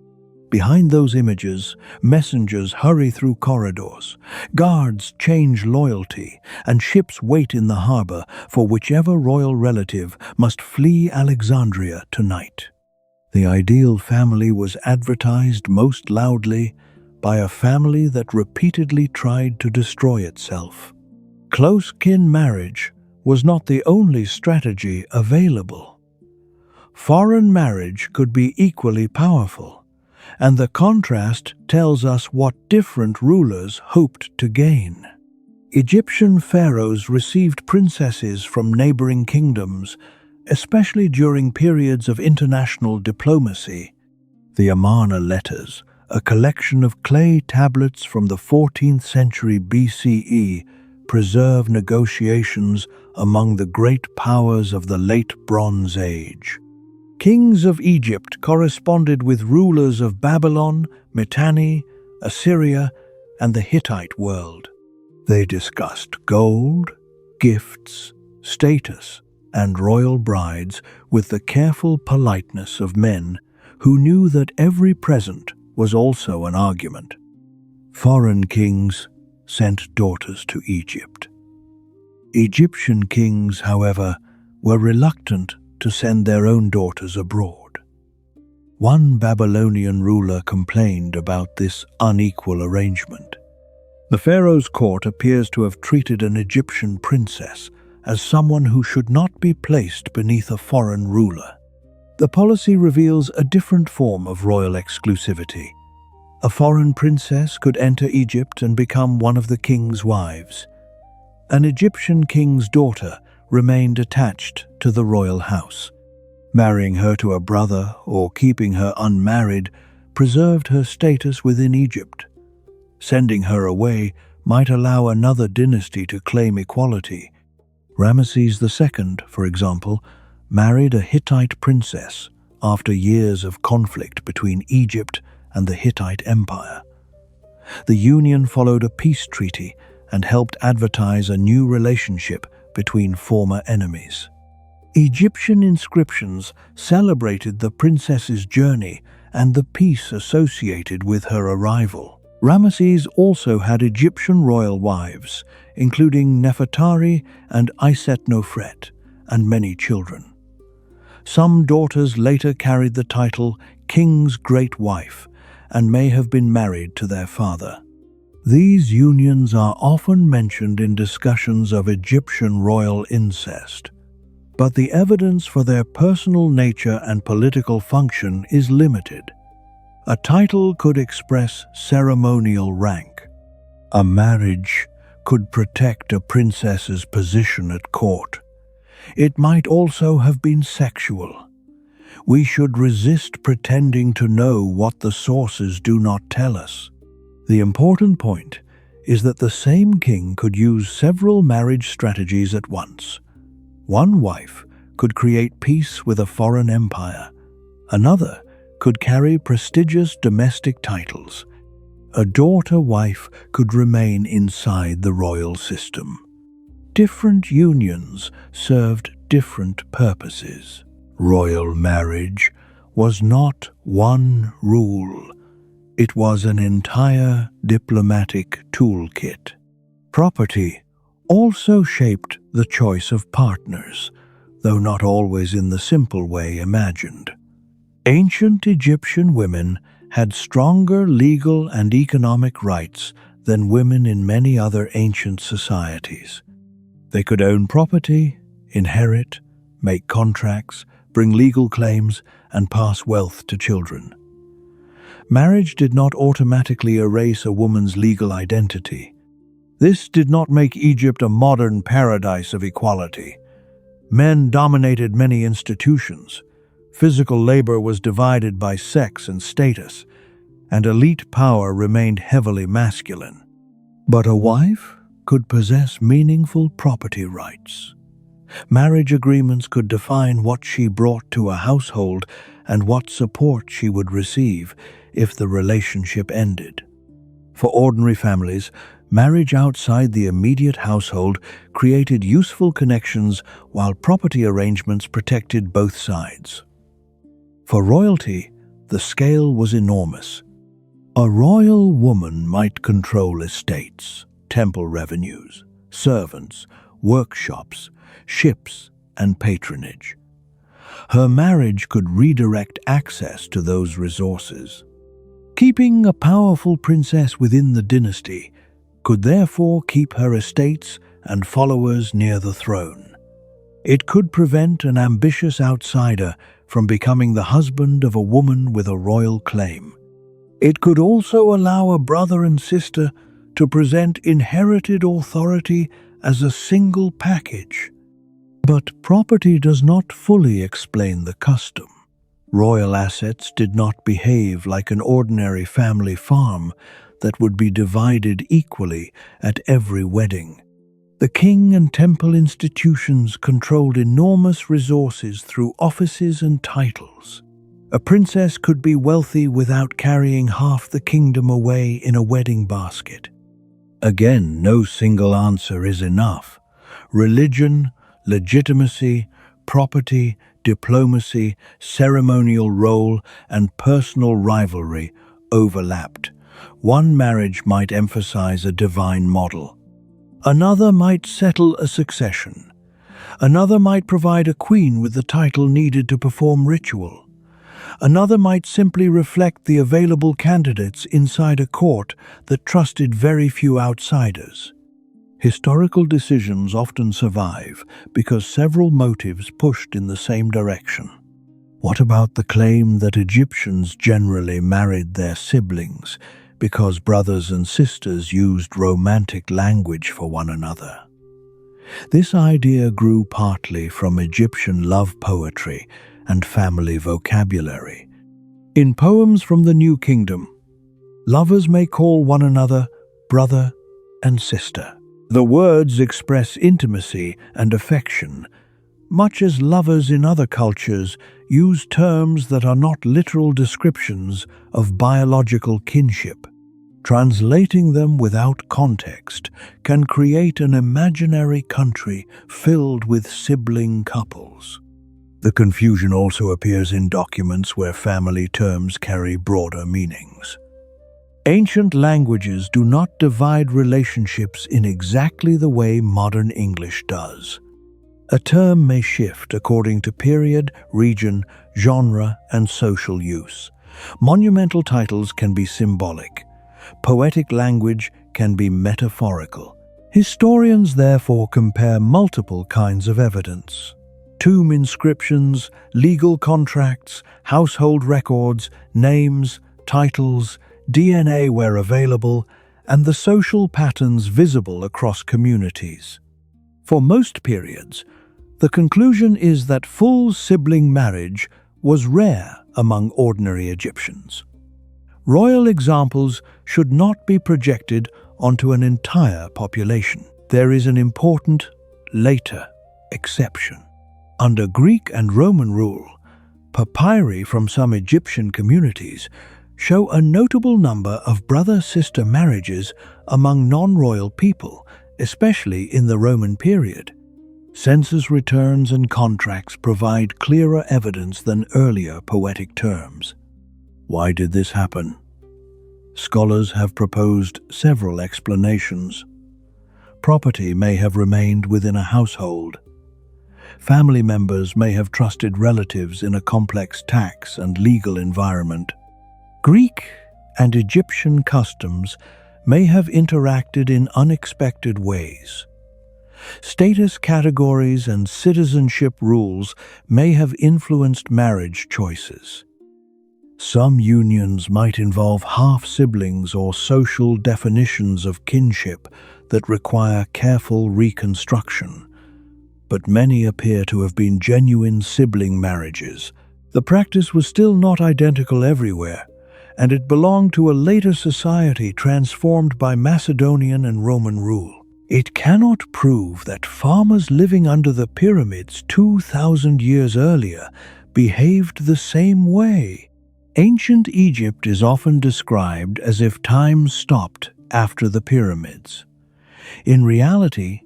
Behind those images, messengers hurry through corridors, guards change loyalty, and ships wait in the harbor for whichever royal relative must flee Alexandria tonight. The ideal family was advertised most loudly by a family that repeatedly tried to destroy itself. Close kin marriage was not the only strategy available. Foreign marriage could be equally powerful, and the contrast tells us what different rulers hoped to gain. Egyptian pharaohs received princesses from neighboring kingdoms, especially during periods of international diplomacy. The Amarna letters, a collection of clay tablets from the 14th century BCE, preserve negotiations among the great powers of the late Bronze Age. Kings of Egypt corresponded with rulers of Babylon, Mitanni, Assyria, and the Hittite world. They discussed gold, gifts, status, and royal brides with the careful politeness of men who knew that every present was also an argument. Foreign kings sent daughters to Egypt. Egyptian kings, however, were reluctant to send their own daughters abroad. One Babylonian ruler complained about this unequal arrangement. The pharaoh's court appears to have treated an Egyptian princess as someone who should not be placed beneath a foreign ruler. The policy reveals a different form of royal exclusivity. A foreign princess could enter Egypt and become one of the king's wives. An Egyptian king's daughter remained attached to the royal house. Marrying her to a brother or keeping her unmarried preserved her status within Egypt. Sending her away might allow another dynasty to claim equality. Ramesses II, for example, married a Hittite princess after years of conflict between Egypt and the Hittite Empire. The union followed a peace treaty and helped advertise a new relationship between former enemies. Egyptian inscriptions celebrated the princess's journey and the peace associated with her arrival. Ramesses also had Egyptian royal wives, including Nefertari and Isetnofret, and many children. Some daughters later carried the title King's Great Wife and may have been married to their father. These unions are often mentioned in discussions of Egyptian royal incest, but the evidence for their personal nature and political function is limited. A title could express ceremonial rank. A marriage could protect a princess's position at court. It might also have been sexual. We should resist pretending to know what the sources do not tell us. The important point is that the same king could use several marriage strategies at once. One wife could create peace with a foreign empire. Another could carry prestigious domestic titles. A daughter-wife could remain inside the royal system. Different unions served different purposes. Royal marriage was not one rule. It was an entire diplomatic toolkit. Property also shaped the choice of partners, though not always in the simple way imagined. Ancient Egyptian women had stronger legal and economic rights than women in many other ancient societies. They could own property, inherit, make contracts, bring legal claims, and pass wealth to children. Marriage did not automatically erase a woman's legal identity. This did not make Egypt a modern paradise of equality. Men dominated many institutions. Physical labor was divided by sex and status, and elite power remained heavily masculine. But a wife could possess meaningful property rights. Marriage agreements could define what she brought to a household and what support she would receive if the relationship ended. For ordinary families, marriage outside the immediate household created useful connections while property arrangements protected both sides. For royalty, the scale was enormous. A royal woman might control estates, temple revenues, servants, workshops, ships, and patronage. Her marriage could redirect access to those resources. Keeping a powerful princess within the dynasty could therefore keep her estates and followers near the throne. It could prevent an ambitious outsider from becoming the husband of a woman with a royal claim. It could also allow a brother and sister to present inherited authority as a single package. But property does not fully explain the custom. Royal assets did not behave like an ordinary family farm that would be divided equally at every wedding. The king and temple institutions controlled enormous resources through offices and titles. A princess could be wealthy without carrying half the kingdom away in a wedding basket. Again, no single answer is enough. Religion, legitimacy, property, diplomacy, ceremonial role, and personal rivalry overlapped. One marriage might emphasize a divine model. Another might settle a succession. Another might provide a queen with the title needed to perform ritual. Another might simply reflect the available candidates inside a court that trusted very few outsiders. Historical decisions often survive because several motives pushed in the same direction. What about the claim that Egyptians generally married their siblings because brothers and sisters used romantic language for one another? This idea grew partly from Egyptian love poetry and family vocabulary. In poems from the New Kingdom, lovers may call one another brother and sister. The words express intimacy and affection, much as lovers in other cultures use terms that are not literal descriptions of biological kinship. Translating them without context can create an imaginary country filled with sibling couples. The confusion also appears in documents where family terms carry broader meanings. Ancient languages do not divide relationships in exactly the way modern English does. A term may shift according to period, region, genre, and social use. Monumental titles can be symbolic. Poetic language can be metaphorical. Historians therefore compare multiple kinds of evidence. Tomb inscriptions, legal contracts, household records, names, titles, DNA where available, and the social patterns visible across communities. For most periods, the conclusion is that full sibling marriage was rare among ordinary Egyptians. Royal examples should not be projected onto an entire population. There is an important, later, exception. Under Greek and Roman rule, papyri from some Egyptian communities show a notable number of brother-sister marriages among non-royal people, especially in the Roman period. Census returns and contracts provide clearer evidence than earlier poetic terms. Why did this happen? Scholars have proposed several explanations. Property may have remained within a household. Family members may have trusted relatives in a complex tax and legal environment. Greek and Egyptian customs may have interacted in unexpected ways. Status categories and citizenship rules may have influenced marriage choices. Some unions might involve half-siblings or social definitions of kinship that require careful reconstruction, but many appear to have been genuine sibling marriages. The practice was still not identical everywhere, and it belonged to a later society transformed by Macedonian and Roman rule. It cannot prove that farmers living under the pyramids 2,000 years earlier behaved the same way. Ancient Egypt is often described as if time stopped after the pyramids. In reality,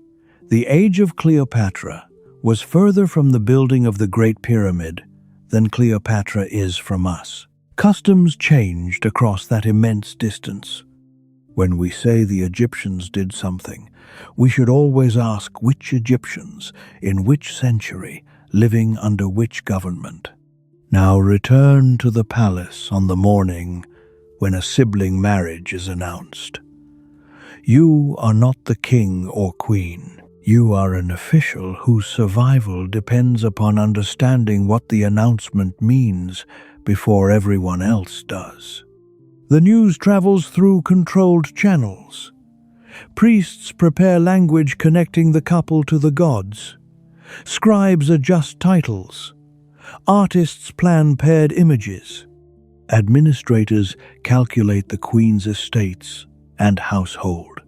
the age of Cleopatra was further from the building of the Great Pyramid than Cleopatra is from us. Customs changed across that immense distance. When we say the Egyptians did something, we should always ask which Egyptians, in which century, living under which government. Now return to the palace on the morning when a sibling marriage is announced. You are not the king or queen. You are an official whose survival depends upon understanding what the announcement means before everyone else does. The news travels through controlled channels. Priests prepare language connecting the couple to the gods. Scribes adjust titles. Artists plan paired images. Administrators calculate the queen's estates and household.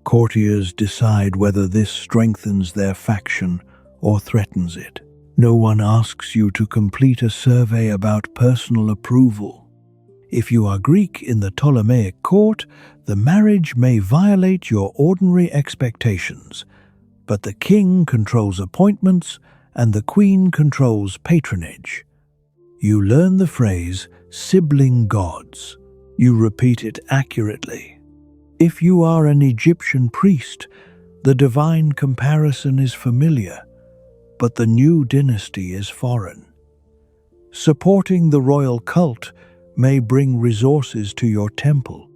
Courtiers decide whether this strengthens their faction or threatens it. No one asks you to complete a survey about personal approval. If you are Greek in the Ptolemaic court, the marriage may violate your ordinary expectations, but the king controls appointments and the queen controls patronage. You learn the phrase, sibling gods. You repeat it accurately. If you are an Egyptian priest, the divine comparison is familiar, but the new dynasty is foreign. Supporting the royal cult may bring resources to your temple.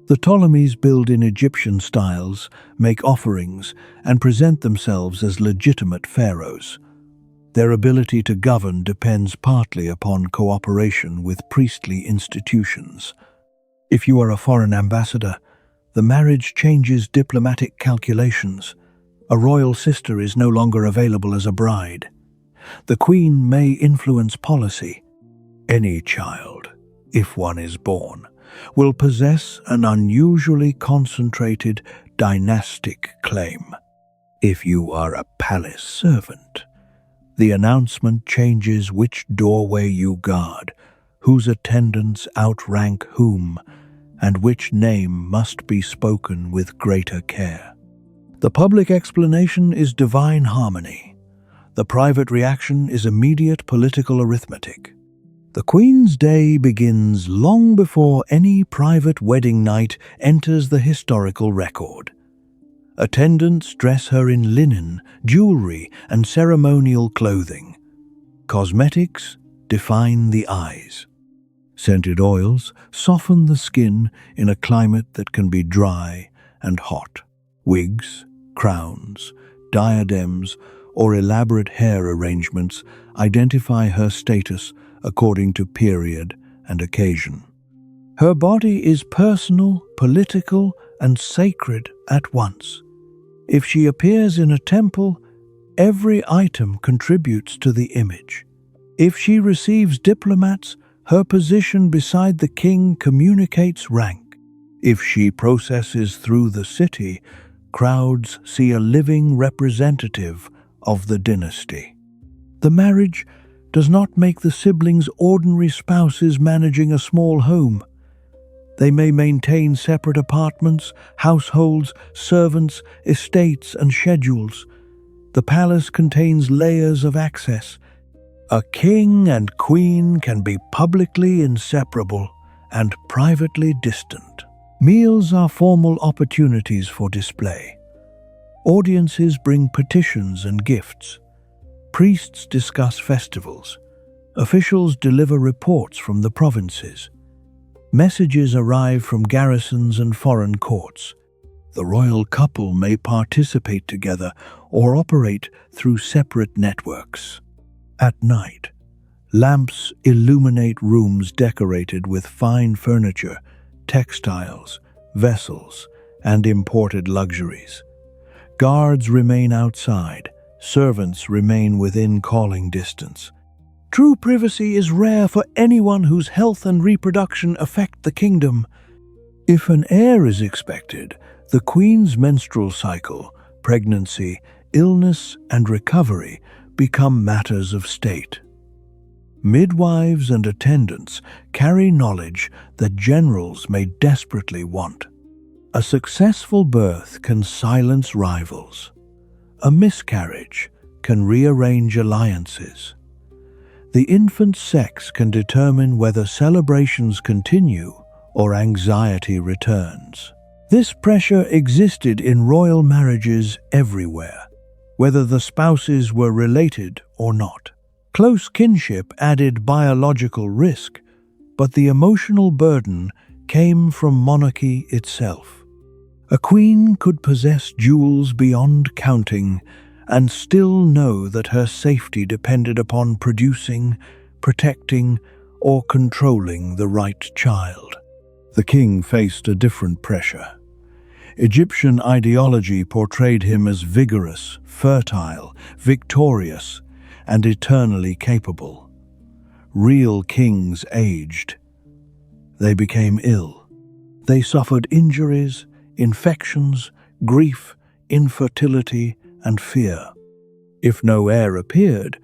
The Ptolemies build in Egyptian styles, make offerings, and present themselves as legitimate pharaohs. Their ability to govern depends partly upon cooperation with priestly institutions. If you are a foreign ambassador, the marriage changes diplomatic calculations. A royal sister is no longer available as a bride. The queen may influence policy. Any child, if one is born, will possess an unusually concentrated dynastic claim. If you are a palace servant, the announcement changes which doorway you guard, whose attendants outrank whom, and which name must be spoken with greater care. The public explanation is divine harmony. The private reaction is immediate political arithmetic. The Queen's day begins long before any private wedding night enters the historical record. Attendants dress her in linen, jewelry, and ceremonial clothing. Cosmetics define the eyes. Scented oils soften the skin in a climate that can be dry and hot. Wigs, crowns, diadems, or elaborate hair arrangements identify her status according to period and occasion. Her body is personal, political, and sacred at once. If she appears in a temple, every item contributes to the image. If she receives diplomats, her position beside the king communicates rank. If she processes through the city, crowds see a living representative of the dynasty. The marriage does not make the siblings ordinary spouses managing a small home. They may maintain separate apartments, households, servants, estates, and schedules. The palace contains layers of access. A king and queen can be publicly inseparable and privately distant. Meals are formal opportunities for display. Audiences bring petitions and gifts. Priests discuss festivals. Officials deliver reports from the provinces. Messages arrive from garrisons and foreign courts. The royal couple may participate together or operate through separate networks. At night, lamps illuminate rooms decorated with fine furniture, textiles, vessels, and imported luxuries. Guards remain outside. Servants remain within calling distance. True privacy is rare for anyone whose health and reproduction affect the kingdom. If an heir is expected, the queen's menstrual cycle, pregnancy, illness, and recovery become matters of state. Midwives and attendants carry knowledge that generals may desperately want. A successful birth can silence rivals. A miscarriage can rearrange alliances. The infant's sex can determine whether celebrations continue or anxiety returns. This pressure existed in royal marriages everywhere, whether the spouses were related or not. Close kinship added biological risk, but the emotional burden came from monarchy itself. A queen could possess jewels beyond counting and still know that her safety depended upon producing, protecting, or controlling the right child. The king faced a different pressure. Egyptian ideology portrayed him as vigorous, fertile, victorious, and eternally capable. Real kings aged. They became ill. They suffered injuries, infections, grief, infertility, and fear. If no heir appeared,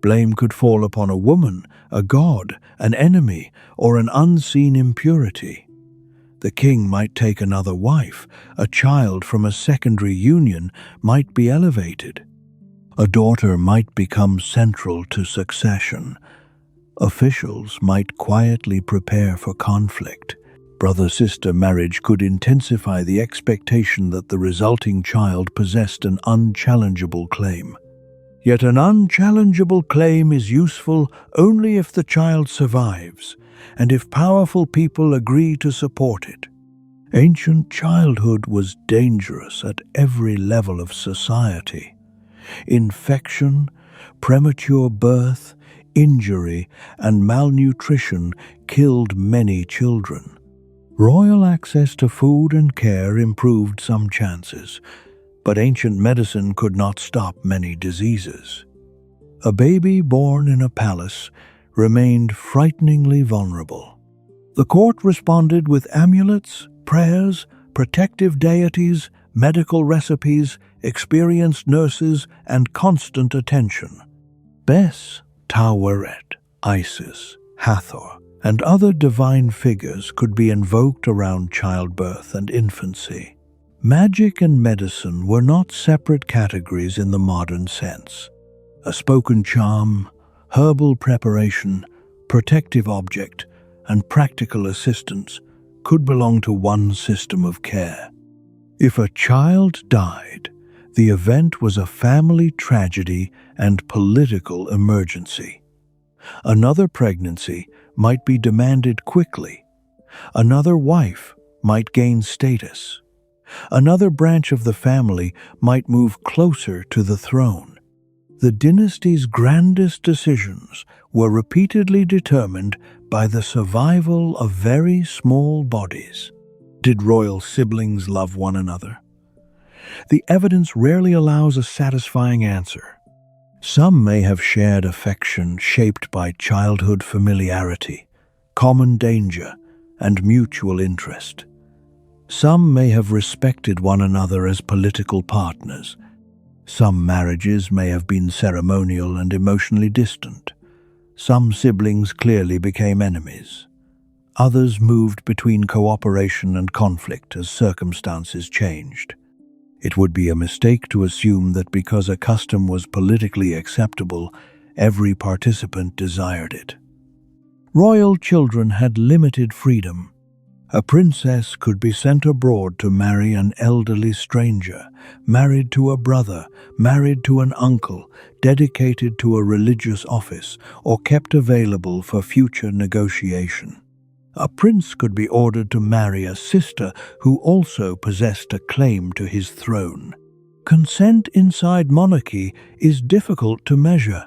blame could fall upon a woman, a god, an enemy, or an unseen impurity. The king might take another wife. A child from a secondary union might be elevated. A daughter might become central to succession. Officials might quietly prepare for conflict. Brother-sister marriage could intensify the expectation that the resulting child possessed an unchallengeable claim. Yet an unchallengeable claim is useful only if the child survives, and if powerful people agree to support it. Ancient childhood was dangerous at every level of society. Infection, premature birth, injury, and malnutrition killed many children. Royal access to food and care improved some chances, but ancient medicine could not stop many diseases. A baby born in a palace remained frighteningly vulnerable. The court responded with amulets, prayers, protective deities, medical recipes, experienced nurses, and constant attention. Bes, Taweret, Isis, Hathor, and other divine figures could be invoked around childbirth and infancy. Magic and medicine were not separate categories in the modern sense. A spoken charm, herbal preparation, protective object, and practical assistance could belong to one system of care. If a child died, the event was a family tragedy and political emergency. Another pregnancy might be demanded quickly. Another wife might gain status. Another branch of the family might move closer to the throne. The dynasty's grandest decisions were repeatedly determined by the survival of very small bodies. Did royal siblings love one another? The evidence rarely allows a satisfying answer. Some may have shared affection shaped by childhood familiarity, common danger, and mutual interest. Some may have respected one another as political partners. Some marriages may have been ceremonial and emotionally distant. Some siblings clearly became enemies. Others moved between cooperation and conflict as circumstances changed. It would be a mistake to assume that because a custom was politically acceptable, every participant desired it. Royal children had limited freedom. A princess could be sent abroad to marry an elderly stranger, married to a brother, married to an uncle, dedicated to a religious office, or kept available for future negotiation. A prince could be ordered to marry a sister who also possessed a claim to his throne. Consent inside monarchy is difficult to measure.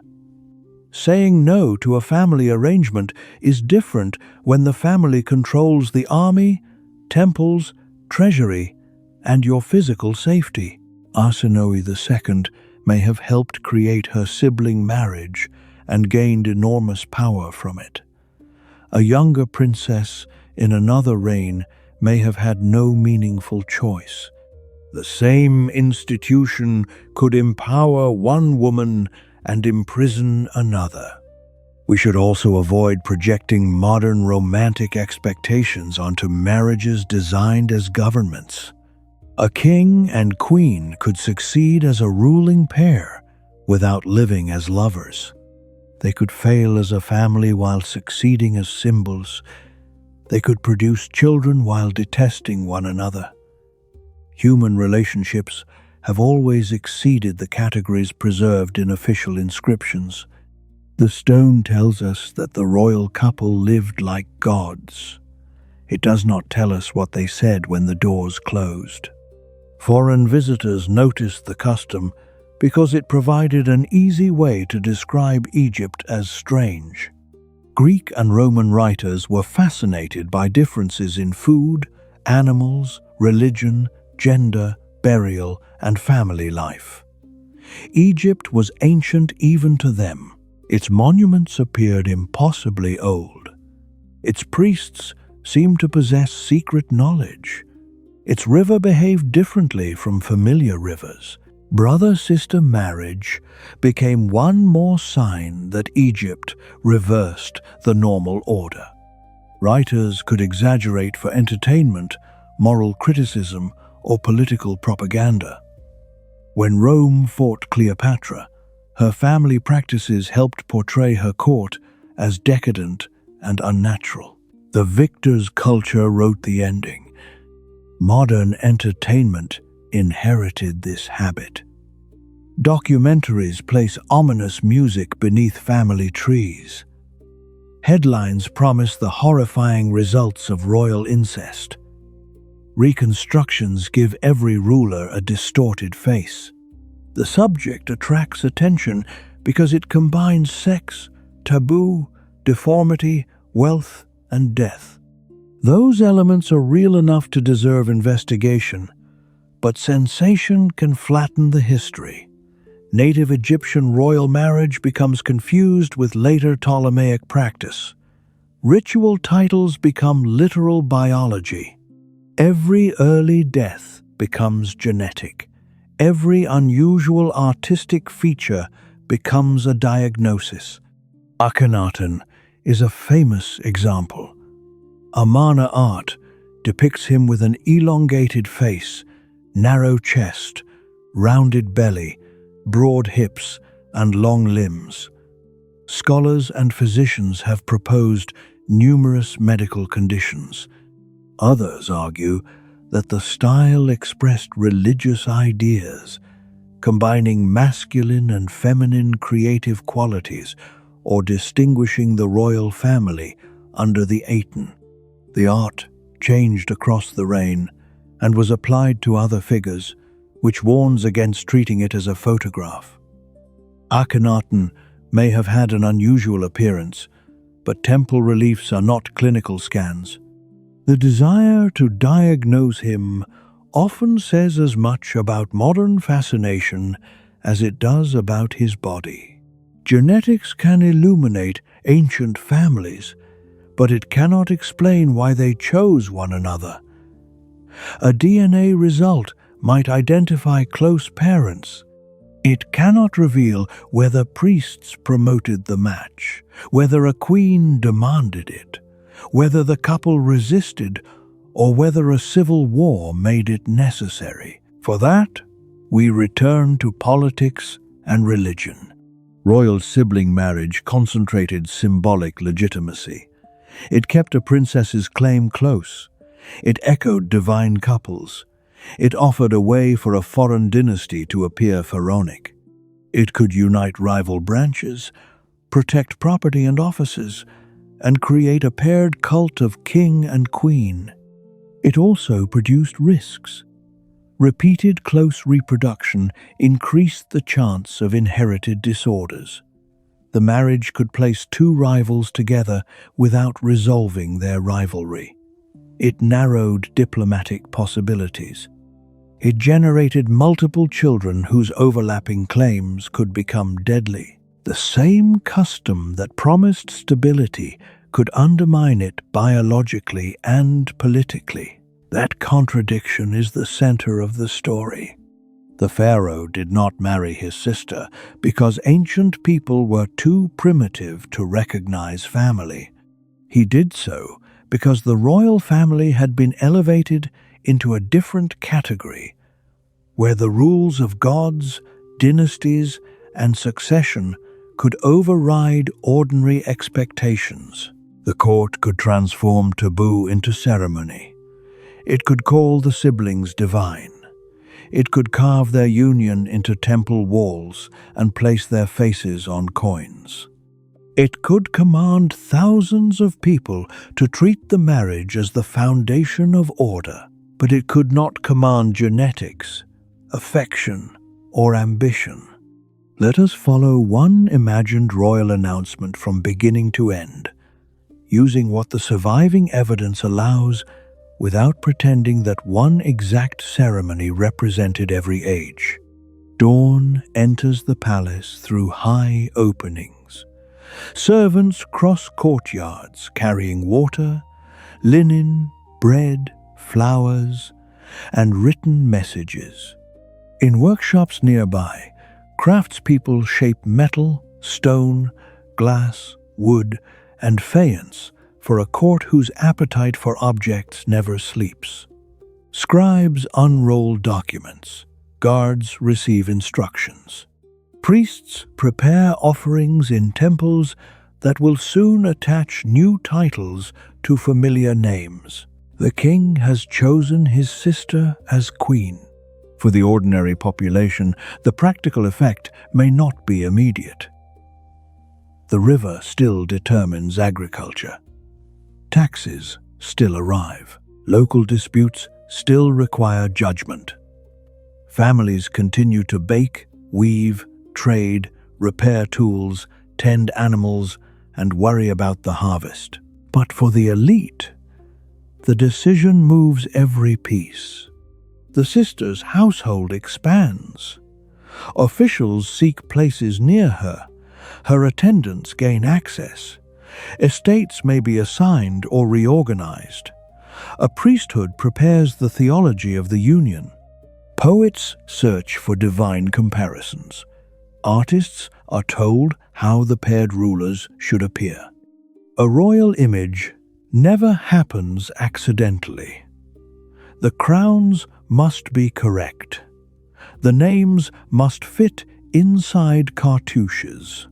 Saying no to a family arrangement is different when the family controls the army, temples, treasury, and your physical safety. Arsinoe II may have helped create her sibling marriage and gained enormous power from it. A younger princess in another reign may have had no meaningful choice. The same institution could empower one woman and imprison another. We should also avoid projecting modern romantic expectations onto marriages designed as governments. A king and queen could succeed as a ruling pair without living as lovers. They could fail as a family while succeeding as symbols. They could produce children while detesting one another. Human relationships have always exceeded the categories preserved in official inscriptions. The stone tells us that the royal couple lived like gods. It does not tell us what they said when the doors closed. Foreign visitors noticed the custom because it provided an easy way to describe Egypt as strange. Greek and Roman writers were fascinated by differences in food, animals, religion, gender, burial, and family life. Egypt was ancient even to them. Its monuments appeared impossibly old. Its priests seemed to possess secret knowledge. Its river behaved differently from familiar rivers. Brother-sister marriage became one more sign that Egypt reversed the normal order. Writers could exaggerate for entertainment, moral criticism, or political propaganda. When Rome fought Cleopatra, her family practices helped portray her court as decadent and unnatural. The victor's culture wrote the ending. Modern entertainment inherited this habit. Documentaries place ominous music beneath family trees. Headlines promise the horrifying results of royal incest. Reconstructions give every ruler a distorted face. The subject attracts attention because it combines sex, taboo, deformity, wealth, and death. Those elements are real enough to deserve investigation, but sensation can flatten the history. Native Egyptian royal marriage becomes confused with later Ptolemaic practice. Ritual titles become literal biology. Every early death becomes genetic. Every unusual artistic feature becomes a diagnosis. Akhenaten is a famous example. Amarna art depicts him with an elongated face, narrow chest, rounded belly, broad hips, and long limbs. Scholars and physicians have proposed numerous medical conditions. Others argue that the style expressed religious ideas, combining masculine and feminine creative qualities or distinguishing the royal family under the Aten. The art changed across the reign and was applied to other figures, which warns against treating it as a photograph. Akhenaten may have had an unusual appearance, but temple reliefs are not clinical scans. The desire to diagnose him often says as much about modern fascination as it does about his body. Genetics can illuminate ancient families, but it cannot explain why they chose one another. A DNA result might identify close parents. It cannot reveal whether priests promoted the match, whether a queen demanded it, whether the couple resisted, or whether a civil war made it necessary. For that, we return to politics and religion. Royal sibling marriage concentrated symbolic legitimacy. It kept a princess's claim close. It echoed divine couples. It offered a way for a foreign dynasty to appear pharaonic. It could unite rival branches, protect property and offices, and create a paired cult of king and queen. It also produced risks. Repeated close reproduction increased the chance of inherited disorders. The marriage could place two rivals together without resolving their rivalry. It narrowed diplomatic possibilities. It generated multiple children whose overlapping claims could become deadly. The same custom that promised stability could undermine it biologically and politically. That contradiction is the center of the story. The pharaoh did not marry his sister because ancient people were too primitive to recognize family. He did so because the royal family had been elevated into a different category, where the rules of gods, dynasties, and succession could override ordinary expectations. The court could transform taboo into ceremony. It could call the siblings divine. It could carve their union into temple walls and place their faces on coins. It could command thousands of people to treat the marriage as the foundation of order, but it could not command genetics, affection, or ambition. Let us follow one imagined royal announcement from beginning to end, using what the surviving evidence allows without pretending that one exact ceremony represented every age. Dawn enters the palace through high openings. Servants cross courtyards carrying water, linen, bread, flowers, and written messages. In workshops nearby, craftspeople shape metal, stone, glass, wood, and faience for a court whose appetite for objects never sleeps. Scribes unroll documents. Guards receive instructions. Priests prepare offerings in temples that will soon attach new titles to familiar names. The king has chosen his sister as queen. For the ordinary population, the practical effect may not be immediate. The river still determines agriculture. Taxes still arrive. Local disputes still require judgment. Families continue to bake, weave, trade, repair tools, tend animals, and worry about the harvest. But for the elite, the decision moves every piece. The sister's household expands. Officials seek places near her. Her attendants gain access. Estates may be assigned or reorganized. A priesthood prepares the theology of the union. Poets search for divine comparisons. Artists are told how the paired rulers should appear. A royal image never happens accidentally. The crowns must be correct. The names must fit inside cartouches.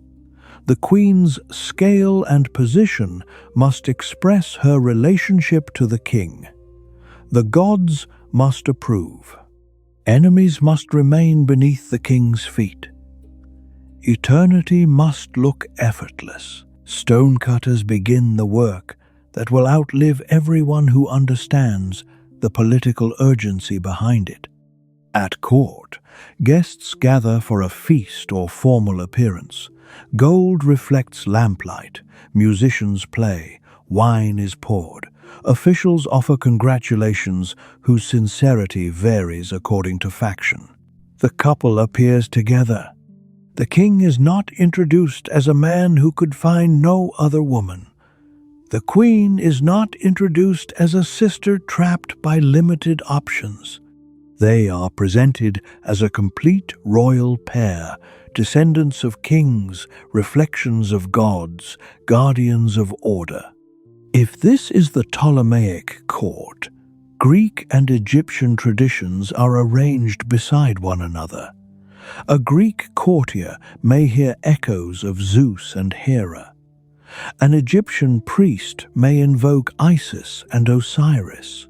The queen's scale and position must express her relationship to the king. The gods must approve. Enemies must remain beneath the king's feet. Eternity must look effortless. Stonecutters begin the work that will outlive everyone who understands the political urgency behind it. At court, guests gather for a feast or formal appearance. Gold reflects lamplight, musicians play, wine is poured. Officials offer congratulations whose sincerity varies according to faction. The couple appears together. The king is not introduced as a man who could find no other woman. The queen is not introduced as a sister trapped by limited options. They are presented as a complete royal pair, descendants of kings, reflections of gods, guardians of order. If this is the Ptolemaic court, Greek and Egyptian traditions are arranged beside one another. A Greek courtier may hear echoes of Zeus and Hera. An Egyptian priest may invoke Isis and Osiris.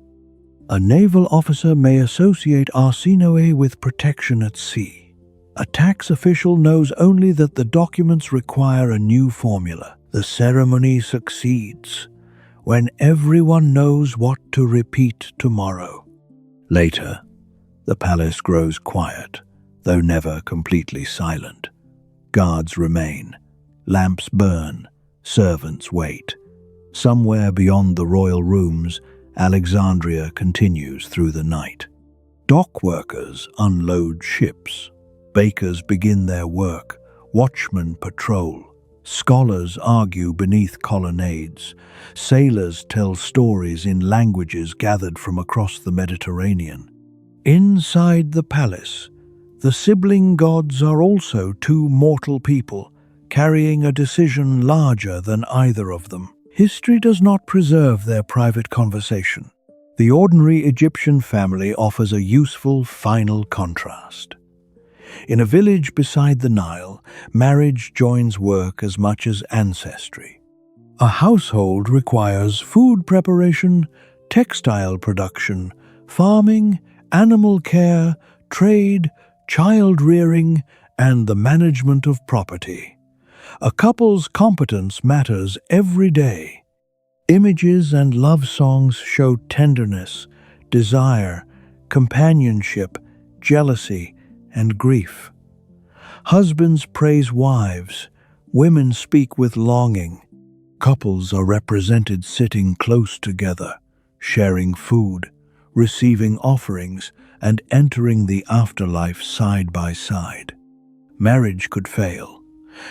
A naval officer may associate Arsinoe with protection at sea. A tax official knows only that the documents require a new formula. The ceremony succeeds when everyone knows what to repeat tomorrow. Later, the palace grows quiet, though never completely silent. Guards remain, lamps burn, servants wait. Somewhere beyond the royal rooms, Alexandria continues through the night. Dock workers unload ships. Bakers begin their work. Watchmen patrol. Scholars argue beneath colonnades. Sailors tell stories in languages gathered from across the Mediterranean. Inside the palace, the sibling gods are also two mortal people, carrying a decision larger than either of them. History does not preserve their private conversation. The ordinary Egyptian family offers a useful final contrast. In a village beside the Nile, marriage joins work as much as ancestry. A household requires food preparation, textile production, farming, animal care, trade, child rearing, and the management of property. A couple's competence matters every day. Images and love songs show tenderness, desire, companionship, jealousy, and grief. Husbands praise wives, women speak with longing. Couples are represented sitting close together, sharing food, receiving offerings, and entering the afterlife side by side. Marriage could fail.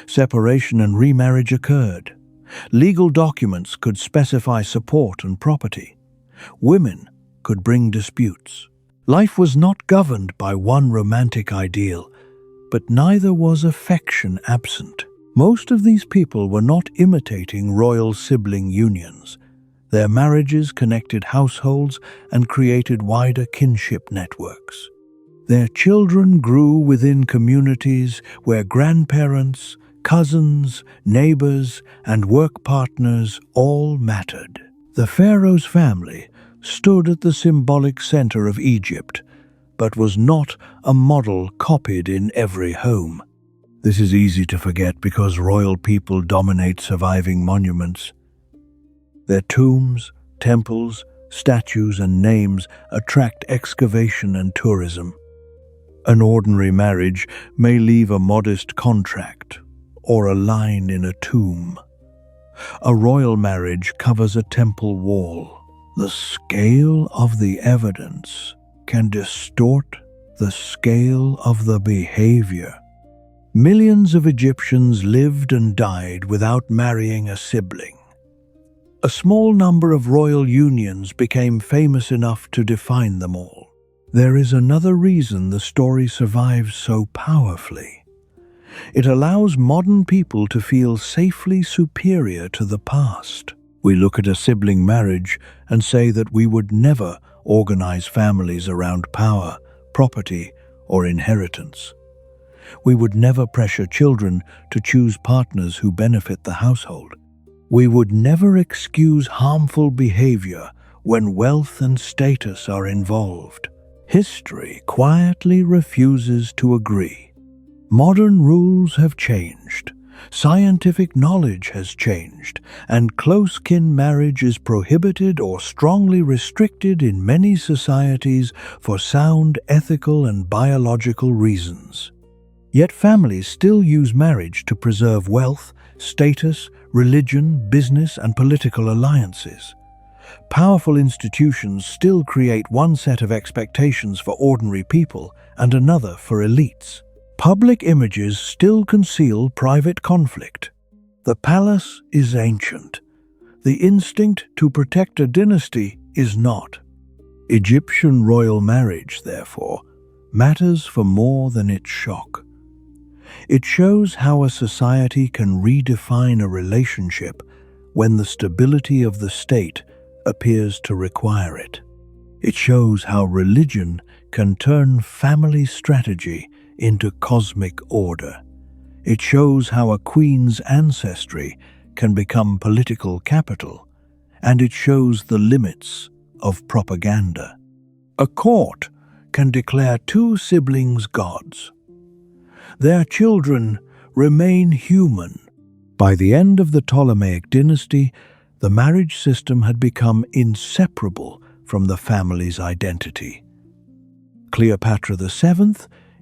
Separation and remarriage occurred. Legal documents could specify support and property. Women could bring disputes. Life was not governed by one romantic ideal, but neither was affection absent. Most of these people were not imitating royal sibling unions. Their marriages connected households and created wider kinship networks. Their children grew within communities where grandparents, cousins, neighbors, and work partners all mattered. The Pharaoh's family stood at the symbolic center of Egypt, but was not a model copied in every home. This is easy to forget because royal people dominate surviving monuments. Their tombs, temples, statues, and names attract excavation and tourism. An ordinary marriage may leave a modest contract or a line in a tomb. A royal marriage covers a temple wall. The scale of the evidence can distort the scale of the behavior. Millions of Egyptians lived and died without marrying a sibling. A small number of royal unions became famous enough to define them all. There is another reason the story survives so powerfully. It allows modern people to feel safely superior to the past. We look at a sibling marriage and say that we would never organize families around power, property, or inheritance. We would never pressure children to choose partners who benefit the household. We would never excuse harmful behavior when wealth and status are involved. History quietly refuses to agree. Modern rules have changed. Scientific knowledge has changed, and close-kin marriage is prohibited or strongly restricted in many societies for sound ethical and biological reasons. Yet families still use marriage to preserve wealth, status, religion, business, and political alliances. Powerful institutions still create one set of expectations for ordinary people and another for elites. Public images still conceal private conflict. The palace is ancient. The instinct to protect a dynasty is not. Egyptian royal marriage, therefore, matters for more than its shock. It shows how a society can redefine a relationship when the stability of the state appears to require it. It shows how religion can turn family strategy into cosmic order. It shows how a queen's ancestry can become political capital, and it shows the limits of propaganda. A court can declare two siblings gods. Their children remain human. By the end of the Ptolemaic dynasty, the marriage system had become inseparable from the family's identity. Cleopatra VII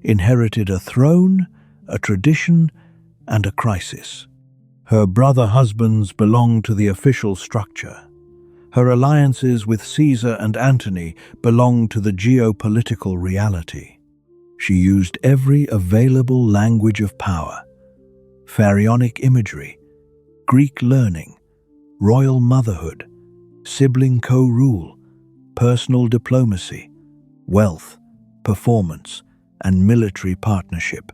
inherited a throne, a tradition, and a crisis. Her brother husbands belonged to the official structure. Her alliances with Caesar and Antony belonged to the geopolitical reality. She used every available language of power: pharaonic imagery, Greek learning, royal motherhood, sibling co-rule, personal diplomacy, wealth, performance, and military partnership.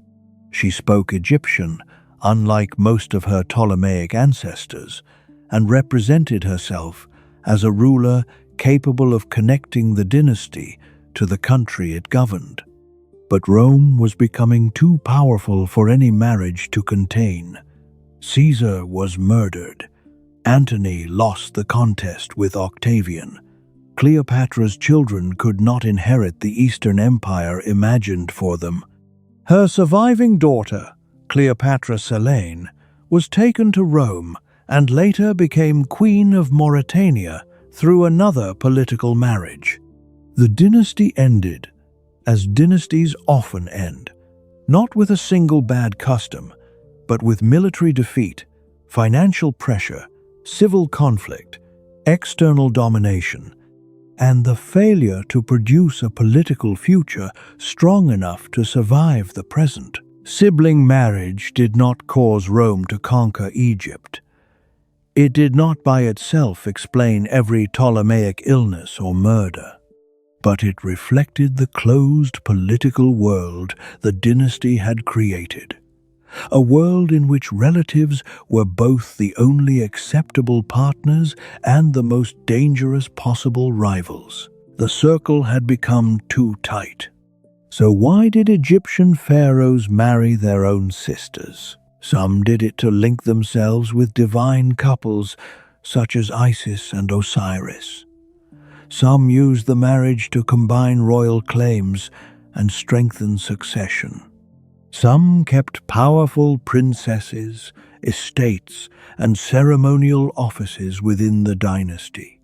She spoke Egyptian, unlike most of her Ptolemaic ancestors, and represented herself as a ruler capable of connecting the dynasty to the country it governed. But Rome was becoming too powerful for any marriage to contain. Caesar was murdered. Antony lost the contest with Octavian. Cleopatra's children could not inherit the Eastern Empire imagined for them. Her surviving daughter, Cleopatra Selene, was taken to Rome and later became Queen of Mauritania through another political marriage. The dynasty ended, as dynasties often end, not with a single bad custom, but with military defeat, financial pressure, civil conflict, external domination, and the failure to produce a political future strong enough to survive the present. Sibling marriage did not cause Rome to conquer Egypt. It did not by itself explain every Ptolemaic illness or murder, but it reflected the closed political world the dynasty had created. A world in which relatives were both the only acceptable partners and the most dangerous possible rivals. The circle had become too tight. So why did Egyptian pharaohs marry their own sisters? Some did it to link themselves with divine couples such as Isis and Osiris. Some used the marriage to combine royal claims and strengthen succession. Some kept powerful princesses, estates, and ceremonial offices within the dynasty.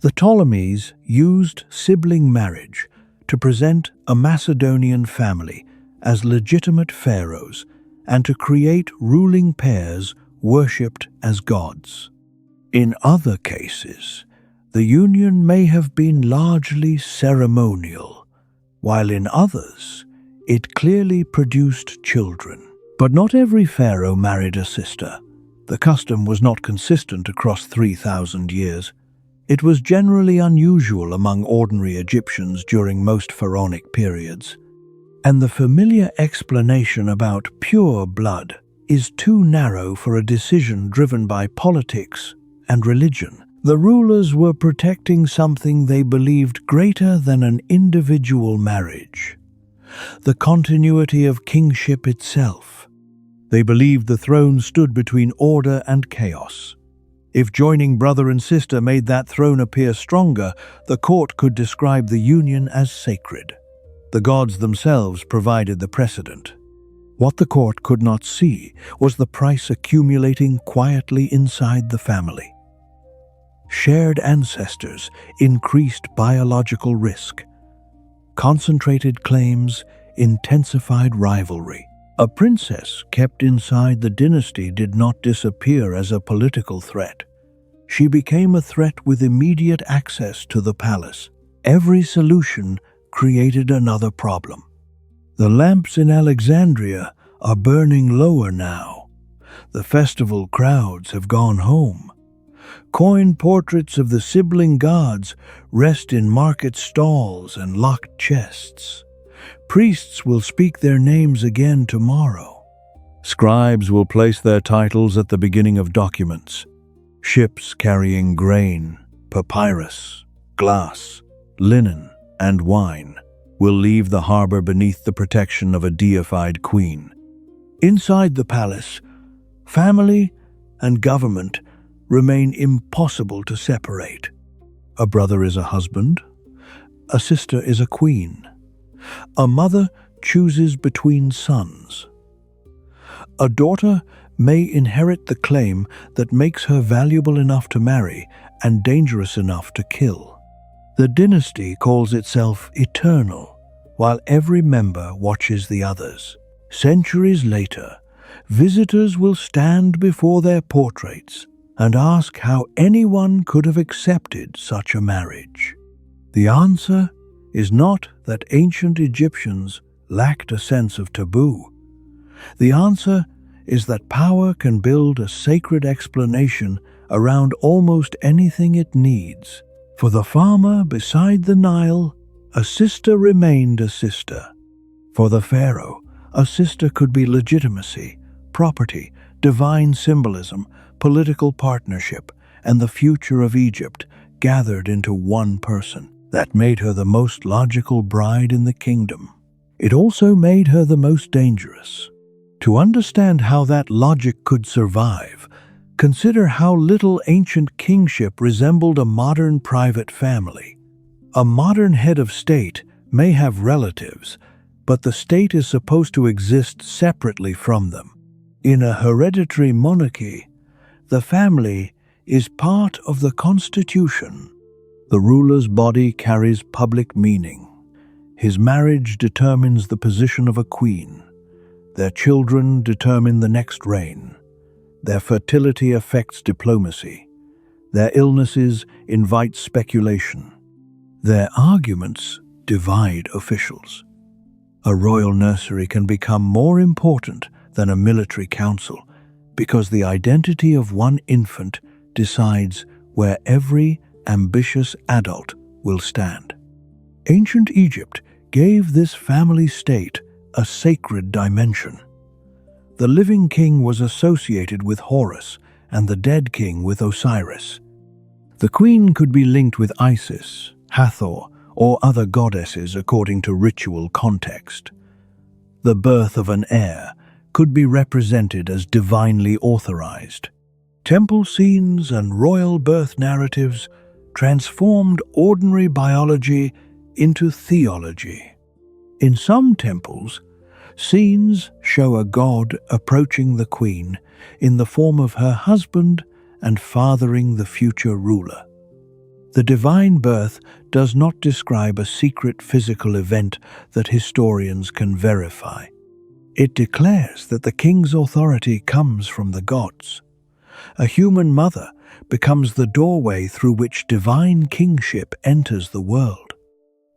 The Ptolemies used sibling marriage to present a Macedonian family as legitimate pharaohs and to create ruling pairs worshipped as gods. In other cases, the union may have been largely ceremonial, while in others, it clearly produced children. But not every pharaoh married a sister. The custom was not consistent across 3,000 years. It was generally unusual among ordinary Egyptians during most pharaonic periods. And the familiar explanation about pure blood is too narrow for a decision driven by politics and religion. The rulers were protecting something they believed greater than an individual marriage. the continuity of kingship itself. They believed the throne stood between order and chaos. If joining brother and sister made that throne appear stronger, the court could describe the union as sacred. The gods themselves provided the precedent. What the court could not see was the price accumulating quietly inside the family. Shared ancestors increased biological risk. Concentrated claims intensified rivalry. A princess kept inside the dynasty did not disappear as a political threat. She became a threat with immediate access to the palace. Every solution created another problem. The lamps in Alexandria are burning lower now. The festival crowds have gone home. Coin portraits of the sibling gods rest in market stalls and locked chests. Priests will speak their names again tomorrow. Scribes will place their titles at the beginning of documents. Ships carrying grain, papyrus, glass, linen, and wine will leave the harbor beneath the protection of a deified queen. Inside the palace, family and government remain impossible to separate. A brother is a husband, a sister is a queen. A mother chooses between sons. A daughter may inherit the claim that makes her valuable enough to marry and dangerous enough to kill. The dynasty calls itself eternal, while every member watches the others. Centuries later, visitors will stand before their portraits and ask how anyone could have accepted such a marriage. The answer is not that ancient Egyptians lacked a sense of taboo. The answer is that power can build a sacred explanation around almost anything it needs. For the farmer beside the Nile, a sister remained a sister. For the pharaoh, a sister could be legitimacy, property, divine symbolism, political partnership, and the future of Egypt gathered into one person. That made her the most logical bride in the kingdom. It also made her the most dangerous. To understand how that logic could survive, consider how little ancient kingship resembled a modern private family. A modern head of state may have relatives, but the state is supposed to exist separately from them. In a hereditary monarchy, the family is part of the constitution. The ruler's body carries public meaning. His marriage determines the position of a queen. Their children determine the next reign. Their fertility affects diplomacy. Their illnesses invite speculation. Their arguments divide officials. A royal nursery can become more important than a military council because the identity of one infant decides where every ambitious adult will stand. Ancient Egypt gave this family state a sacred dimension. The living king was associated with Horus and the dead king with Osiris. The queen could be linked with Isis, Hathor, or other goddesses according to ritual context. The birth of an heir could be represented as divinely authorized. Temple scenes and royal birth narratives transformed ordinary biology into theology. In some temples, scenes show a god approaching the queen in the form of her husband and fathering the future ruler. The divine birth does not describe a secret physical event that historians can verify. It declares that the king's authority comes from the gods. A human mother becomes the doorway through which divine kingship enters the world.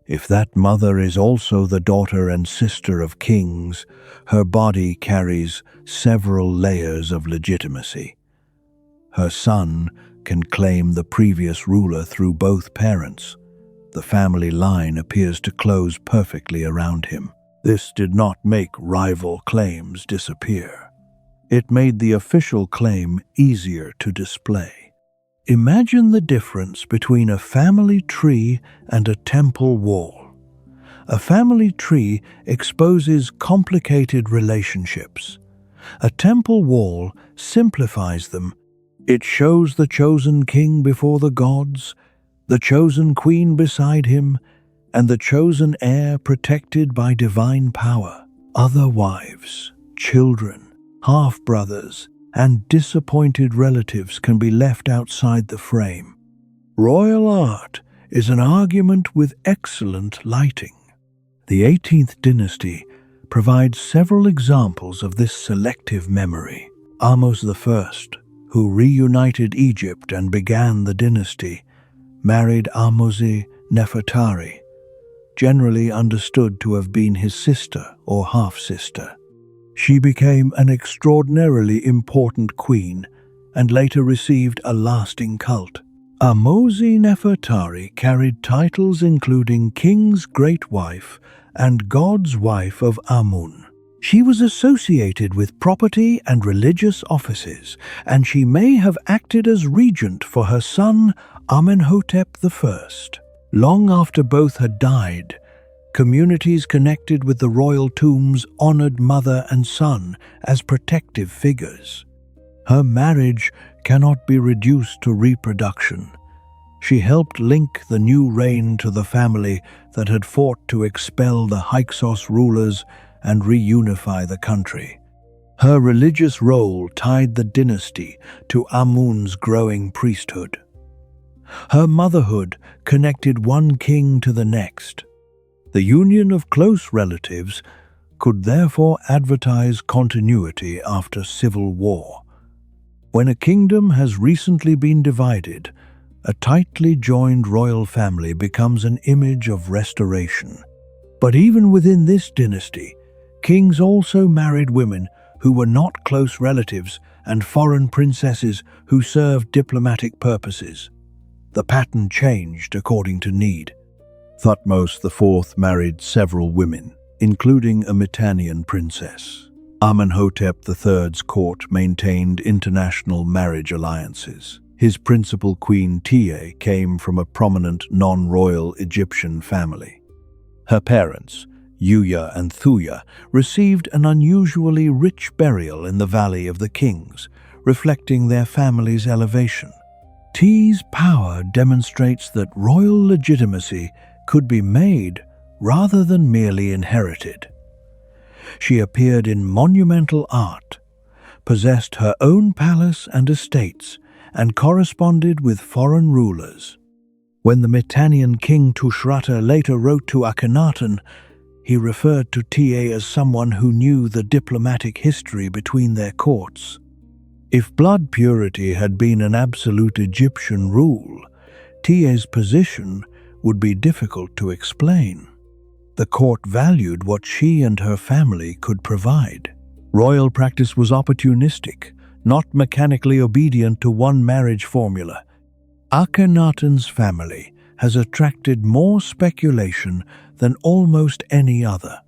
If that mother is also the daughter and sister of kings, her body carries several layers of legitimacy. Her son can claim the previous ruler through both parents. The family line appears to close perfectly around him. This did not make rival claims disappear. It made the official claim easier to display. Imagine the difference between a family tree and a temple wall. A family tree exposes complicated relationships. A temple wall simplifies them. It shows the chosen king before the gods, the chosen queen beside him, and the chosen heir protected by divine power. Other wives, children, half-brothers, and disappointed relatives can be left outside the frame. Royal art is an argument with excellent lighting. The 18th dynasty provides several examples of this selective memory. Ahmose I, who reunited Egypt and began the dynasty, married Ahmose Nefertari, generally understood to have been his sister or half-sister. She became an extraordinarily important queen and later received a lasting cult. Ahmose Nefertari carried titles including King's Great Wife and God's Wife of Amun. She was associated with property and religious offices, and she may have acted as regent for her son Amenhotep I. Long after both had died, communities connected with the royal tombs honored mother and son as protective figures. Her marriage cannot be reduced to reproduction. She helped link the new reign to the family that had fought to expel the Hyksos rulers and reunify the country. Her religious role tied the dynasty to Amun's growing priesthood. Her motherhood connected one king to the next. The union of close relatives could therefore advertise continuity after civil war. When a kingdom has recently been divided, a tightly joined royal family becomes an image of restoration. But even within this dynasty, kings also married women who were not close relatives and foreign princesses who served diplomatic purposes. The pattern changed according to need. Thutmose IV married several women, including a Mitannian princess. Amenhotep III's court maintained international marriage alliances. His principal queen Tia came from a prominent non-royal Egyptian family. Her parents, Yuya and Thuya, received an unusually rich burial in the Valley of the Kings, reflecting their family's elevation. Tia's power demonstrates that royal legitimacy could be made rather than merely inherited. She appeared in monumental art, possessed her own palace and estates, and corresponded with foreign rulers. When the Mitannian king Tushratta later wrote to Akhenaten, he referred to Tia as someone who knew the diplomatic history between their courts. If blood purity had been an absolute Egyptian rule, Tia's position would be difficult to explain. The court valued what she and her family could provide. Royal practice was opportunistic, not mechanically obedient to one marriage formula. Akhenaten's family has attracted more speculation than almost any other.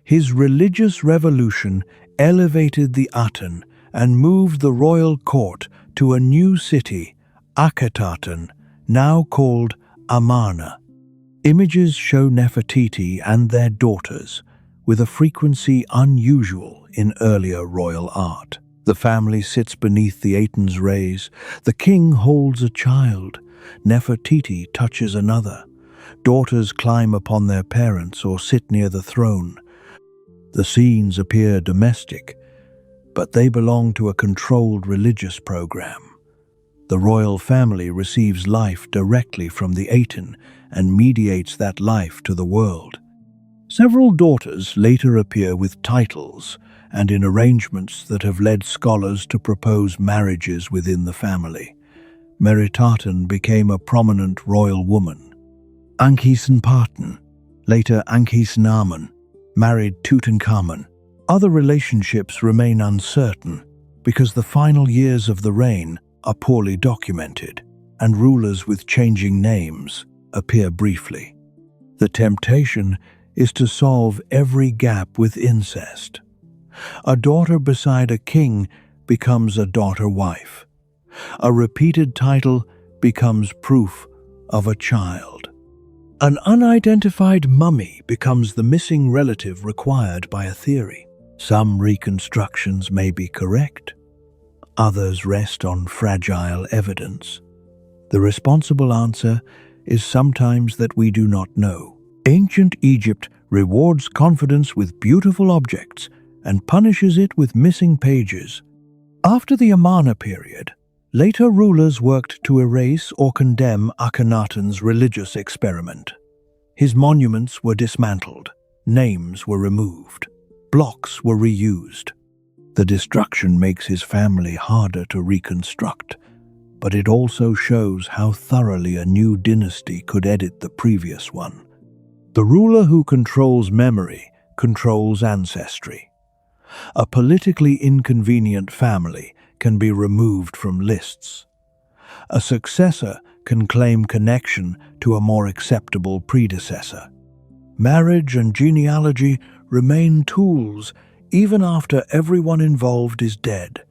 His religious revolution elevated the Aten and moved the royal court to a new city, Akhetaten, now called Amarna. Images show Nefertiti and their daughters, with a frequency unusual in earlier royal art. The family sits beneath the Aten's rays. The king holds a child. Nefertiti touches another. Daughters climb upon their parents or sit near the throne. The scenes appear domestic, but they belong to a controlled religious program. The royal family receives life directly from the Aten and mediates that life to the world. Several daughters later appear with titles and in arrangements that have led scholars to propose marriages within the family. Meritaten became a prominent royal woman. Ankhesenpaten, later Ankhesenamun, married Tutankhamun. Other relationships remain uncertain because the final years of the reign are poorly documented, and rulers with changing names appear briefly. The temptation is to solve every gap with incest. A daughter beside a king becomes a daughter-wife. A repeated title becomes proof of a child. An unidentified mummy becomes the missing relative required by a theory. Some reconstructions may be correct, others rest on fragile evidence. The responsible answer is sometimes that we do not know. Ancient Egypt rewards confidence with beautiful objects and punishes it with missing pages. After the Amarna period, later rulers worked to erase or condemn Akhenaten's religious experiment. His monuments were dismantled, names were removed, blocks were reused. The destruction makes his family harder to reconstruct, but it also shows how thoroughly a new dynasty could edit the previous one. The ruler who controls memory controls ancestry. A politically inconvenient family can be removed from lists. A successor can claim connection to a more acceptable predecessor. Marriage and genealogy remain tools even after everyone involved is dead.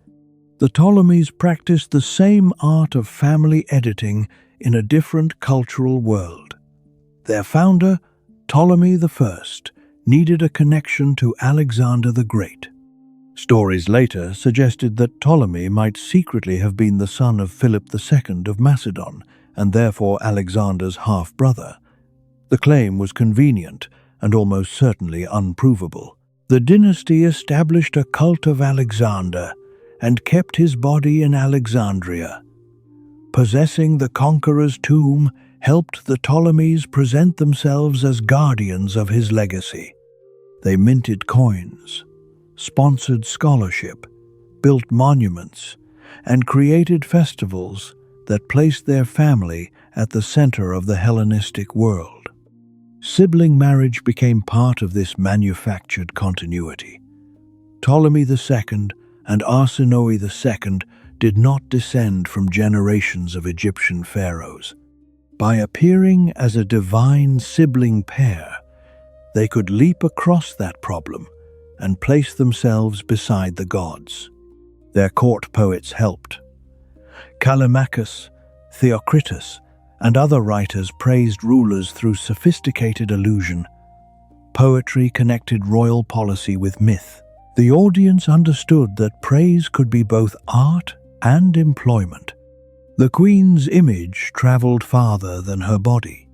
The Ptolemies practiced the same art of family editing in a different cultural world. Their founder, Ptolemy I, needed a connection to Alexander the Great. Stories later suggested that Ptolemy might secretly have been the son of Philip II of Macedon, and therefore Alexander's half-brother. The claim was convenient and almost certainly unprovable. The dynasty established a cult of Alexander and kept his body in Alexandria. Possessing the conqueror's tomb helped the Ptolemies present themselves as guardians of his legacy. They minted coins, sponsored scholarship, built monuments, and created festivals that placed their family at the center of the Hellenistic world. Sibling marriage became part of this manufactured continuity. Ptolemy II and Arsinoe II did not descend from generations of Egyptian pharaohs. By appearing as a divine sibling pair, they could leap across that problem and place themselves beside the gods. Their court poets helped. Callimachus, Theocritus, and other writers praised rulers through sophisticated allusion. Poetry connected royal policy with myth. The audience understood that praise could be both art and employment. The queen's image traveled farther than her body.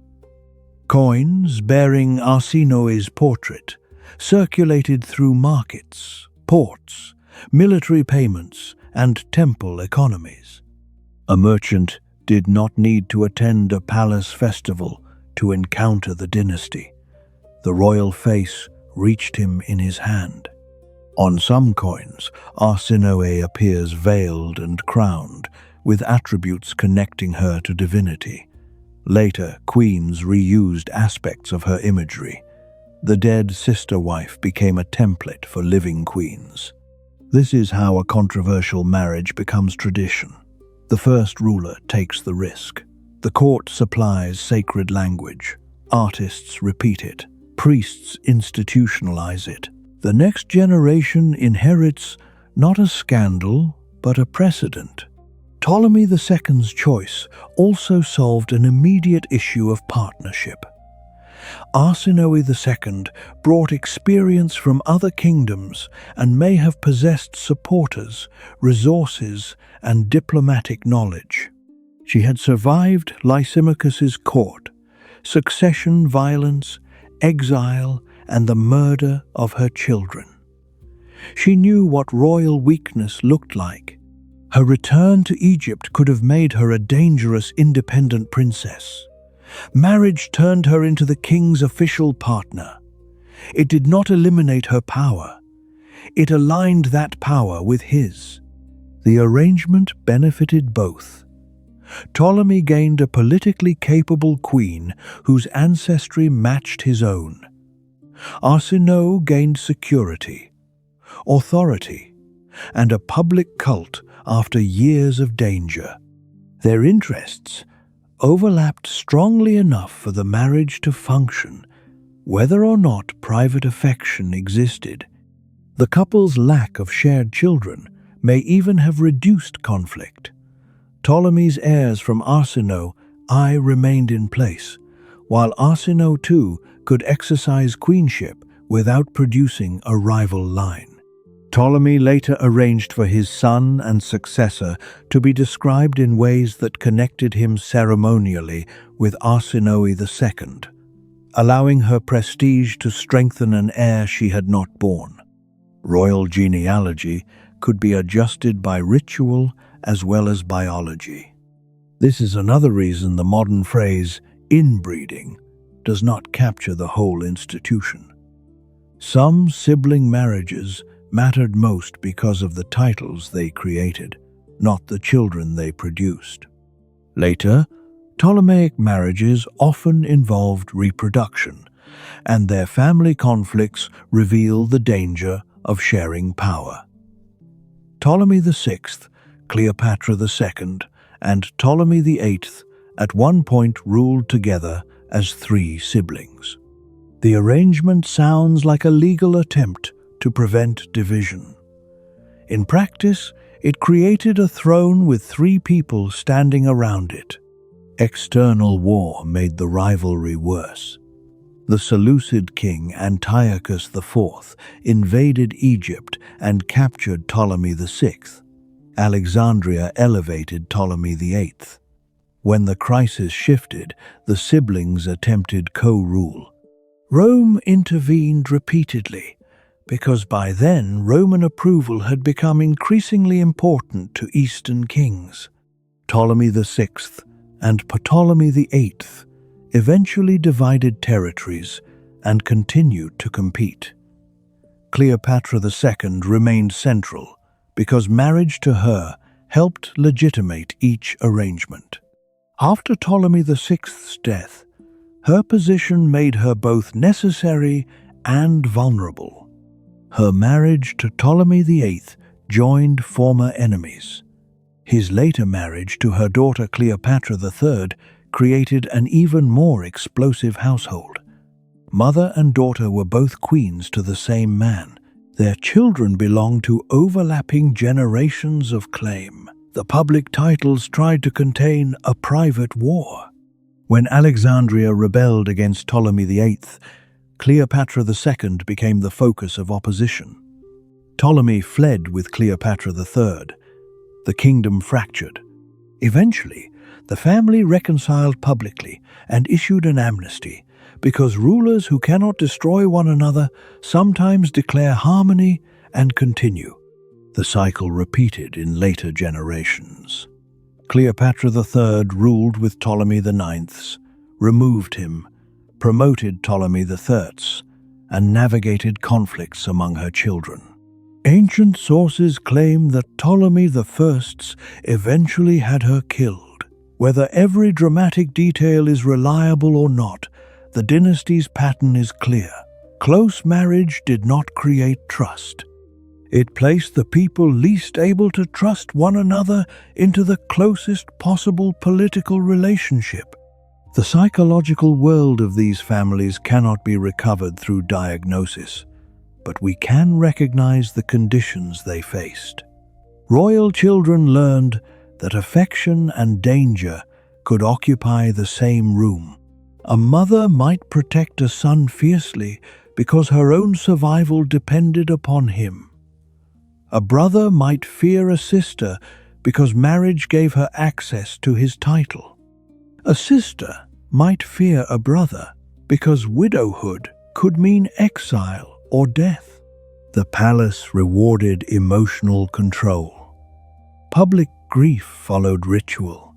Coins bearing Arsinoe's portrait circulated through markets, ports, military payments, and temple economies. A merchant did not need to attend a palace festival to encounter the dynasty. The royal face reached him in his hand. On some coins, Arsinoe appears veiled and crowned, with attributes connecting her to divinity. Later, queens reused aspects of her imagery. The dead sister wife became a template for living queens. This is how a controversial marriage becomes tradition. The first ruler takes the risk. The court supplies sacred language. Artists repeat it. Priests institutionalize it. The next generation inherits not a scandal, but a precedent. Ptolemy II's choice also solved an immediate issue of partnership. Arsinoe II brought experience from other kingdoms and may have possessed supporters, resources, and diplomatic knowledge. She had survived Lysimachus's court, succession violence, exile, and the murder of her children. She knew what royal weakness looked like. Her return to Egypt could have made her a dangerous independent princess. Marriage turned her into the king's official partner. It did not eliminate her power. It aligned that power with his. The arrangement benefited both. Ptolemy gained a politically capable queen whose ancestry matched his own. Arsinoe gained security, authority, and a public cult after years of danger. Their interests overlapped strongly enough for the marriage to function, whether or not private affection existed. The couple's lack of shared children may even have reduced conflict. Ptolemy's heirs from Arsinoe remained in place, while Arsinoe too could exercise queenship without producing a rival line. Ptolemy later arranged for his son and successor to be described in ways that connected him ceremonially with Arsinoe II, allowing her prestige to strengthen an heir she had not borne. Royal genealogy could be adjusted by ritual as well as biology. This is another reason the modern phrase inbreeding does not capture the whole institution. Some sibling marriages mattered most because of the titles they created, not the children they produced. Later, Ptolemaic marriages often involved reproduction, and their family conflicts reveal the danger of sharing power. Ptolemy VI, Cleopatra II, and Ptolemy VIII at one point ruled together as three siblings. The arrangement sounds like a legal attempt to prevent division. In practice, it created a throne with three people standing around it. External war made the rivalry worse. The Seleucid king Antiochus IV invaded Egypt and captured Ptolemy VI. Alexandria elevated Ptolemy VIII. When the crisis shifted, the siblings attempted co-rule. Rome intervened repeatedly, because by then Roman approval had become increasingly important to Eastern kings. Ptolemy VI and Ptolemy VIII eventually divided territories and continued to compete. Cleopatra II remained central because marriage to her helped legitimate each arrangement. After Ptolemy VI's death, her position made her both necessary and vulnerable. Her marriage to Ptolemy VIII joined former enemies. His later marriage to her daughter Cleopatra III created an even more explosive household. Mother and daughter were both queens to the same man. Their children belonged to overlapping generations of claim. The public titles tried to contain a private war. When Alexandria rebelled against Ptolemy VIII, Cleopatra II became the focus of opposition. Ptolemy fled with Cleopatra III. The kingdom fractured. Eventually, the family reconciled publicly and issued an amnesty, because rulers who cannot destroy one another sometimes declare harmony and continue. The cycle repeated in later generations. Cleopatra III ruled with Ptolemy IX, removed him, promoted Ptolemy III, and navigated conflicts among her children. Ancient sources claim that Ptolemy I eventually had her killed. Whether every dramatic detail is reliable or not, the dynasty's pattern is clear. Close marriage did not create trust. It placed the people least able to trust one another into the closest possible political relationship. The psychological world of these families cannot be recovered through diagnosis, but we can recognize the conditions they faced. Royal children learned that affection and danger could occupy the same room. A mother might protect a son fiercely because her own survival depended upon him. A brother might fear a sister because marriage gave her access to his title. A sister might fear a brother because widowhood could mean exile or death. The palace rewarded emotional control. Public grief followed ritual.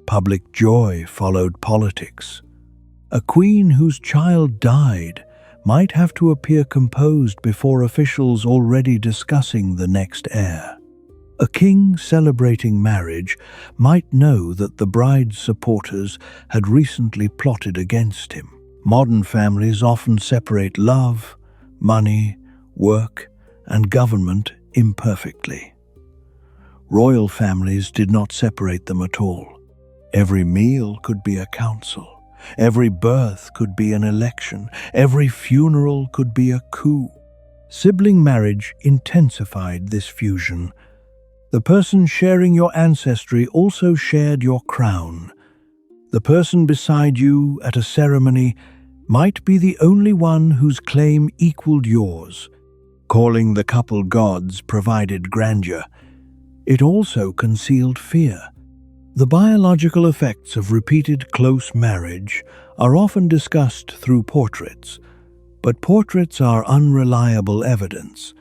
Public joy followed politics. A queen whose child died might have to appear composed before officials already discussing the next heir. A king celebrating marriage might know that the bride's supporters had recently plotted against him. Modern families often separate love, money, work, and government imperfectly. Royal families did not separate them at all. Every meal could be a council. Every birth could be an election. Every funeral could be a coup. Sibling marriage intensified this fusion. The person sharing your ancestry also shared your crown. The person beside you at a ceremony might be the only one whose claim equaled yours. Calling the couple gods provided grandeur. It also concealed fear. The biological effects of repeated close marriage are often discussed through portraits, but portraits are unreliable evidence.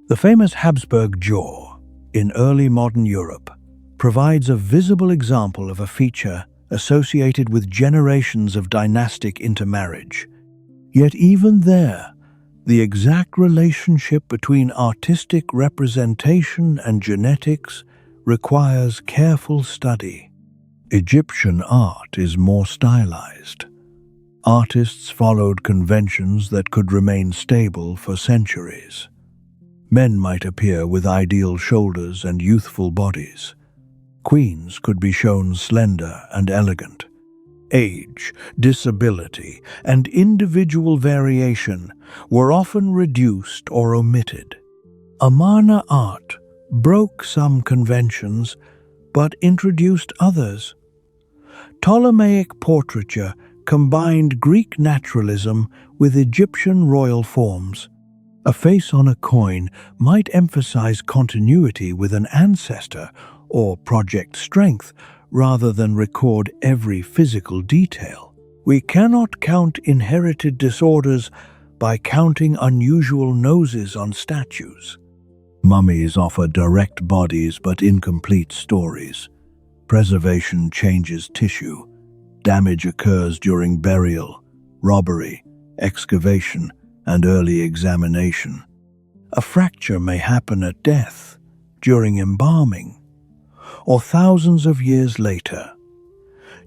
The famous Habsburg jaw in early modern Europe provides a visible example of a feature associated with generations of dynastic intermarriage. Yet even there, the exact relationship between artistic representation and genetics requires careful study. Egyptian art is more stylized. Artists followed conventions that could remain stable for centuries. Men might appear with ideal shoulders and youthful bodies. Queens could be shown slender and elegant. Age, disability, and individual variation were often reduced or omitted. Amarna art broke some conventions but introduced others. Ptolemaic portraiture combined Greek naturalism with Egyptian royal forms. A face on a coin might emphasize continuity with an ancestor or project strength rather than record every physical detail. We cannot count inherited disorders by counting unusual noses on statues. Mummies offer direct bodies but incomplete stories. Preservation changes tissue. Damage occurs during burial, robbery, excavation, and early examination. A fracture may happen at death, during embalming, or thousands of years later.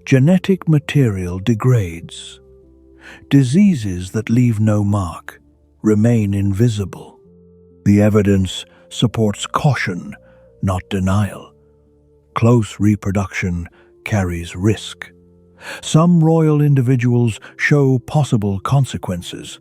Genetic material degrades. Diseases that leave no mark remain invisible. The evidence supports caution, not denial. Close reproduction carries risk. Some royal individuals show possible consequences,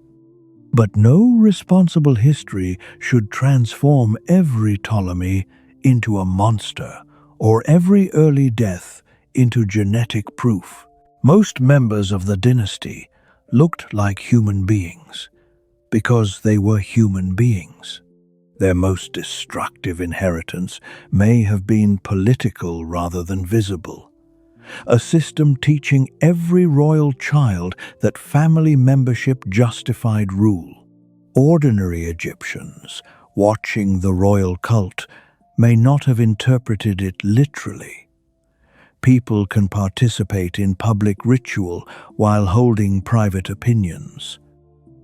but no responsible history should transform every Ptolemy into a monster or every early death into genetic proof. Most members of the dynasty looked like human beings because they were human beings. Their most destructive inheritance may have been political rather than visible. A system teaching every royal child that family membership justified rule. Ordinary Egyptians, watching the royal cult, may not have interpreted it literally. People can participate in public ritual while holding private opinions.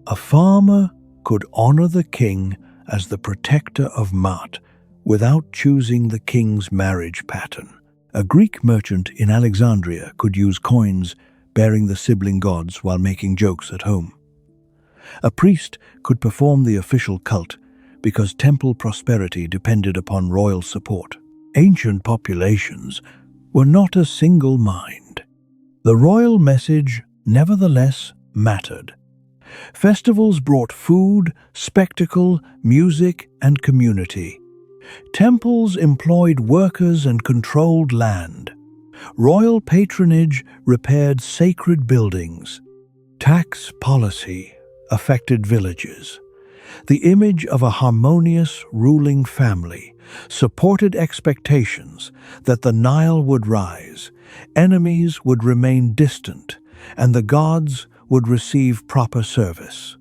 A farmer could honor the king as the protector of Maat without choosing the king's marriage pattern. A Greek merchant in Alexandria could use coins bearing the sibling gods while making jokes at home. A priest could perform the official cult because temple prosperity depended upon royal support. Ancient populations were not a single mind. The royal message, nevertheless, mattered. Festivals brought food, spectacle, music, and community. Temples employed workers and controlled land. Royal patronage repaired sacred buildings. Tax policy affected villages. The image of a harmonious ruling family supported expectations that the Nile would rise, enemies would remain distant, and the gods would receive proper service.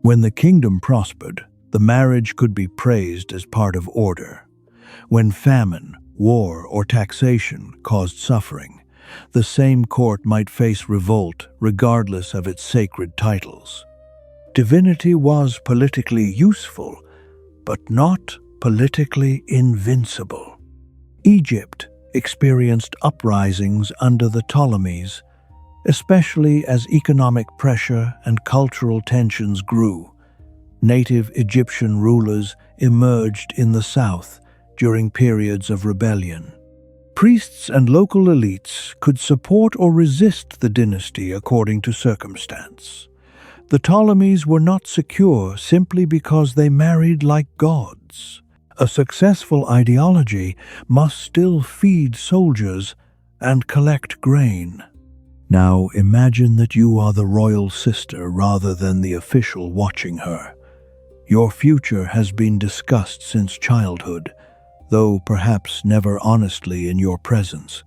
When the kingdom prospered, the marriage could be praised as part of order. When famine, war, or taxation caused suffering, the same court might face revolt regardless of its sacred titles. Divinity was politically useful, but not politically invincible. Egypt experienced uprisings under the Ptolemies, especially as economic pressure and cultural tensions grew. Native Egyptian rulers emerged in the south during periods of rebellion. Priests and local elites could support or resist the dynasty according to circumstance. The Ptolemies were not secure simply because they married like gods. A successful ideology must still feed soldiers and collect grain. Now imagine that you are the royal sister rather than the official watching her. Your future has been discussed since childhood, though perhaps never honestly in your presence.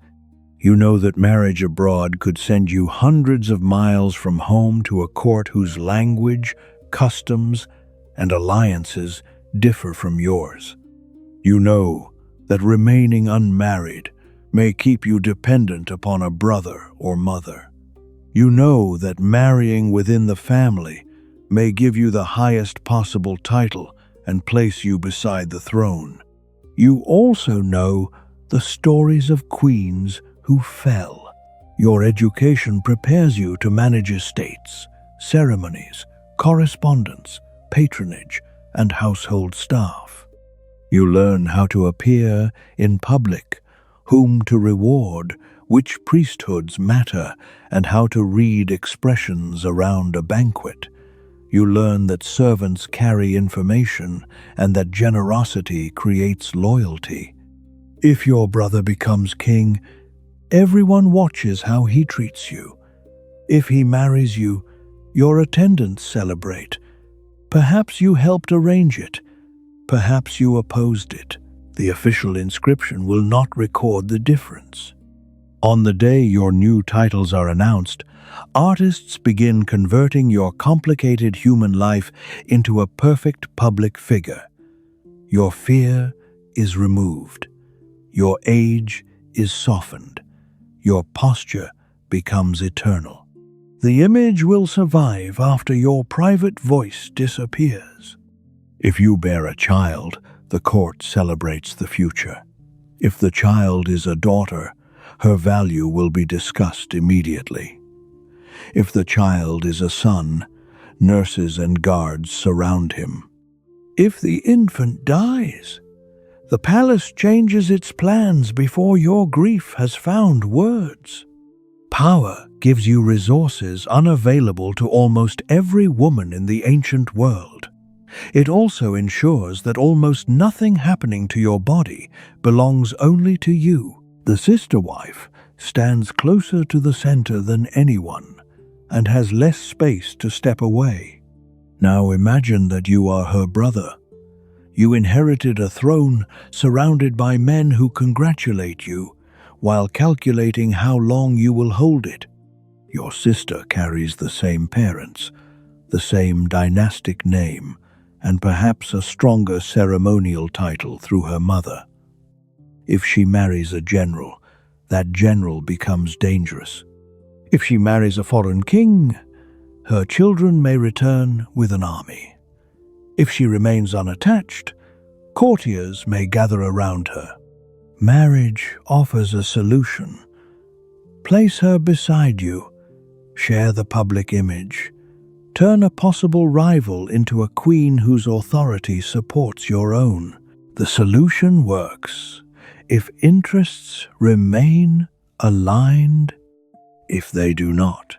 You know that marriage abroad could send you hundreds of miles from home to a court whose language, customs, and alliances differ from yours. You know that remaining unmarried may keep you dependent upon a brother or mother. You know that marrying within the family may give you the highest possible title and place you beside the throne. You also know the stories of queens who fell. Your education prepares you to manage estates, ceremonies, correspondence, patronage, and household staff. You learn how to appear in public, whom to reward, which priesthoods matter, and how to read expressions around a banquet. You learn that servants carry information and that generosity creates loyalty. If your brother becomes king, everyone watches how he treats you. If he marries you, your attendants celebrate. Perhaps you helped arrange it. Perhaps you opposed it. The official inscription will not record the difference. On the day your new titles are announced, artists begin converting your complicated human life into a perfect public figure. Your fear is removed. Your age is softened. Your posture becomes eternal. The image will survive after your private voice disappears. If you bear a child, the court celebrates the future. If the child is a daughter, her value will be discussed immediately. If the child is a son, nurses and guards surround him. If the infant dies, the palace changes its plans before your grief has found words. Power gives you resources unavailable to almost every woman in the ancient world. It also ensures that almost nothing happening to your body belongs only to you. The sister wife stands closer to the center than anyone and has less space to step away. Now imagine that you are her brother. You inherited a throne surrounded by men who congratulate you while calculating how long you will hold it. Your sister carries the same parents, the same dynastic name, and perhaps a stronger ceremonial title through her mother. If she marries a general, that general becomes dangerous. If she marries a foreign king, her children may return with an army. If she remains unattached, courtiers may gather around her. Marriage offers a solution. Place her beside you, share the public image, turn a possible rival into a queen whose authority supports your own. The solution works if interests remain aligned. If they do not,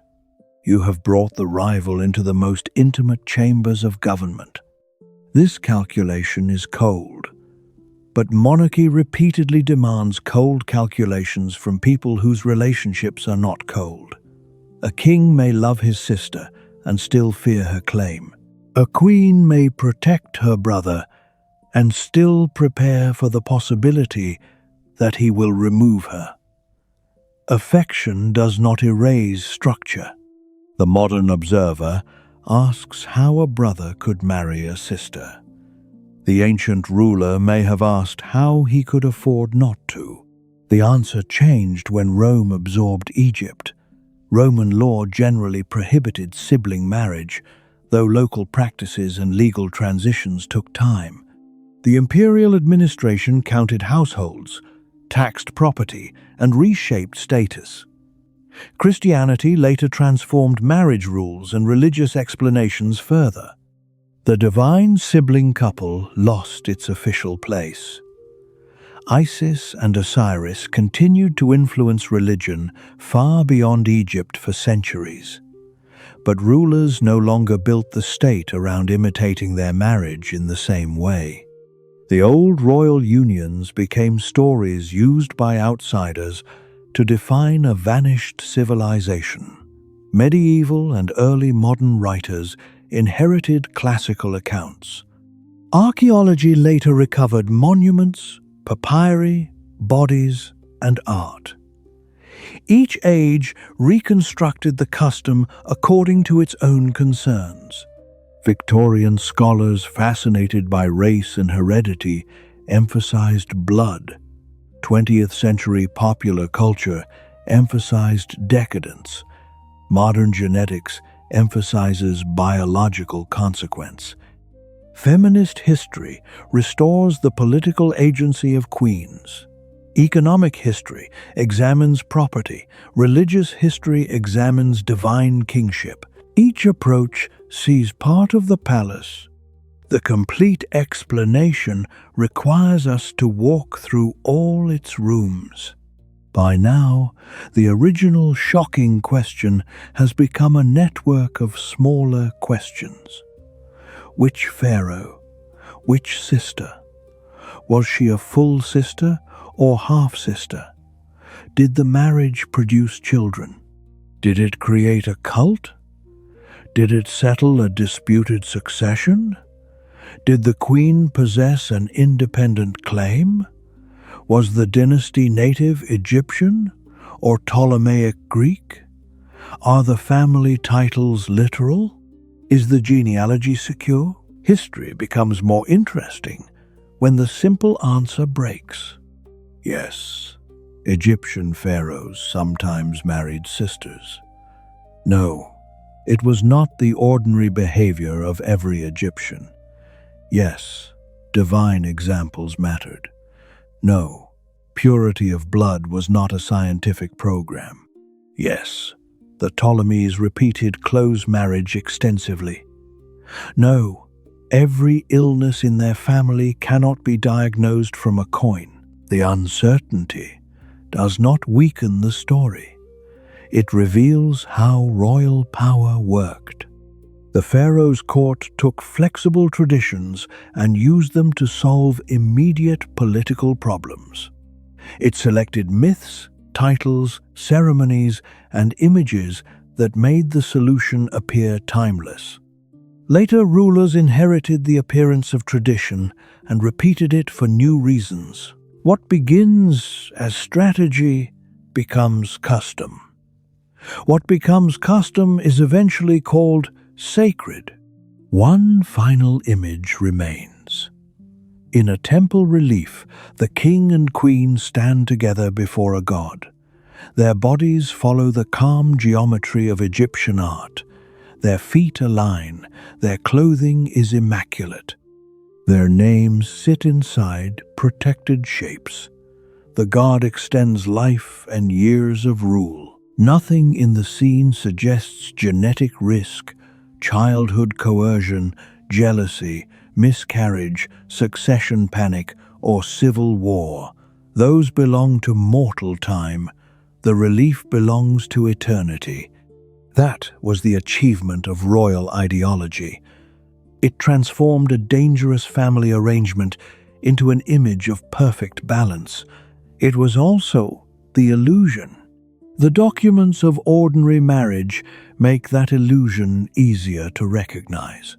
you have brought the rival into the most intimate chambers of government. This calculation is cold, but monarchy repeatedly demands cold calculations from people whose relationships are not cold. A king may love his sister and still fear her claim. A queen may protect her brother and still prepare for the possibility that he will remove her. Affection does not erase structure. The modern observer asks how a brother could marry a sister. The ancient ruler may have asked how he could afford not to. The answer changed when Rome absorbed Egypt. Roman law generally prohibited sibling marriage, though local practices and legal transitions took time. The imperial administration counted households, taxed property, and reshaped status. Christianity later transformed marriage rules and religious explanations further. The divine sibling couple lost its official place. Isis and Osiris continued to influence religion far beyond Egypt for centuries. But rulers no longer built the state around imitating their marriage in the same way. The old royal unions became stories used by outsiders to define a vanished civilization. Medieval and early modern writers inherited classical accounts. Archaeology later recovered monuments, papyri, bodies, and art. Each age reconstructed the custom according to its own concerns. Victorian scholars fascinated by race and heredity emphasized blood. 20th century popular culture emphasized decadence. Modern genetics emphasizes biological consequence. Feminist history restores the political agency of queens. Economic history examines property. Religious history examines divine kingship. Each approach sees part of the palace. The complete explanation requires us to walk through all its rooms. By now, the original shocking question has become a network of smaller questions. Which pharaoh? Which sister? Was she a full sister or half-sister? Did the marriage produce children? Did it create a cult? Did it settle a disputed succession? Did the queen possess an independent claim? Was the dynasty native Egyptian or Ptolemaic Greek? Are the family titles literal? Is the genealogy secure? History becomes more interesting when the simple answer breaks. Yes, Egyptian pharaohs sometimes married sisters. No, it was not the ordinary behavior of every Egyptian. Yes, divine examples mattered. No, purity of blood was not a scientific program. Yes, the Ptolemies repeated close marriage extensively. No, every illness in their family cannot be diagnosed from a coin. The uncertainty does not weaken the story. It reveals how royal power worked. The pharaoh's court took flexible traditions and used them to solve immediate political problems. It selected myths, titles, ceremonies, and images that made the solution appear timeless. Later rulers inherited the appearance of tradition and repeated it for new reasons. What begins as strategy becomes custom. What becomes custom is eventually called sacred. One final image remains. In a temple relief, the king and queen stand together before a god. Their bodies follow the calm geometry of Egyptian art. Their feet align, their clothing is immaculate. Their names sit inside protected shapes. The god extends life and years of rule. Nothing in the scene suggests genetic risk, childhood coercion, jealousy, miscarriage, succession panic, or civil war. Those belong to mortal time. The relief belongs to eternity. That was the achievement of royal ideology. It transformed a dangerous family arrangement into an image of perfect balance. It was also the illusion. The documents of ordinary marriage make that illusion easier to recognize.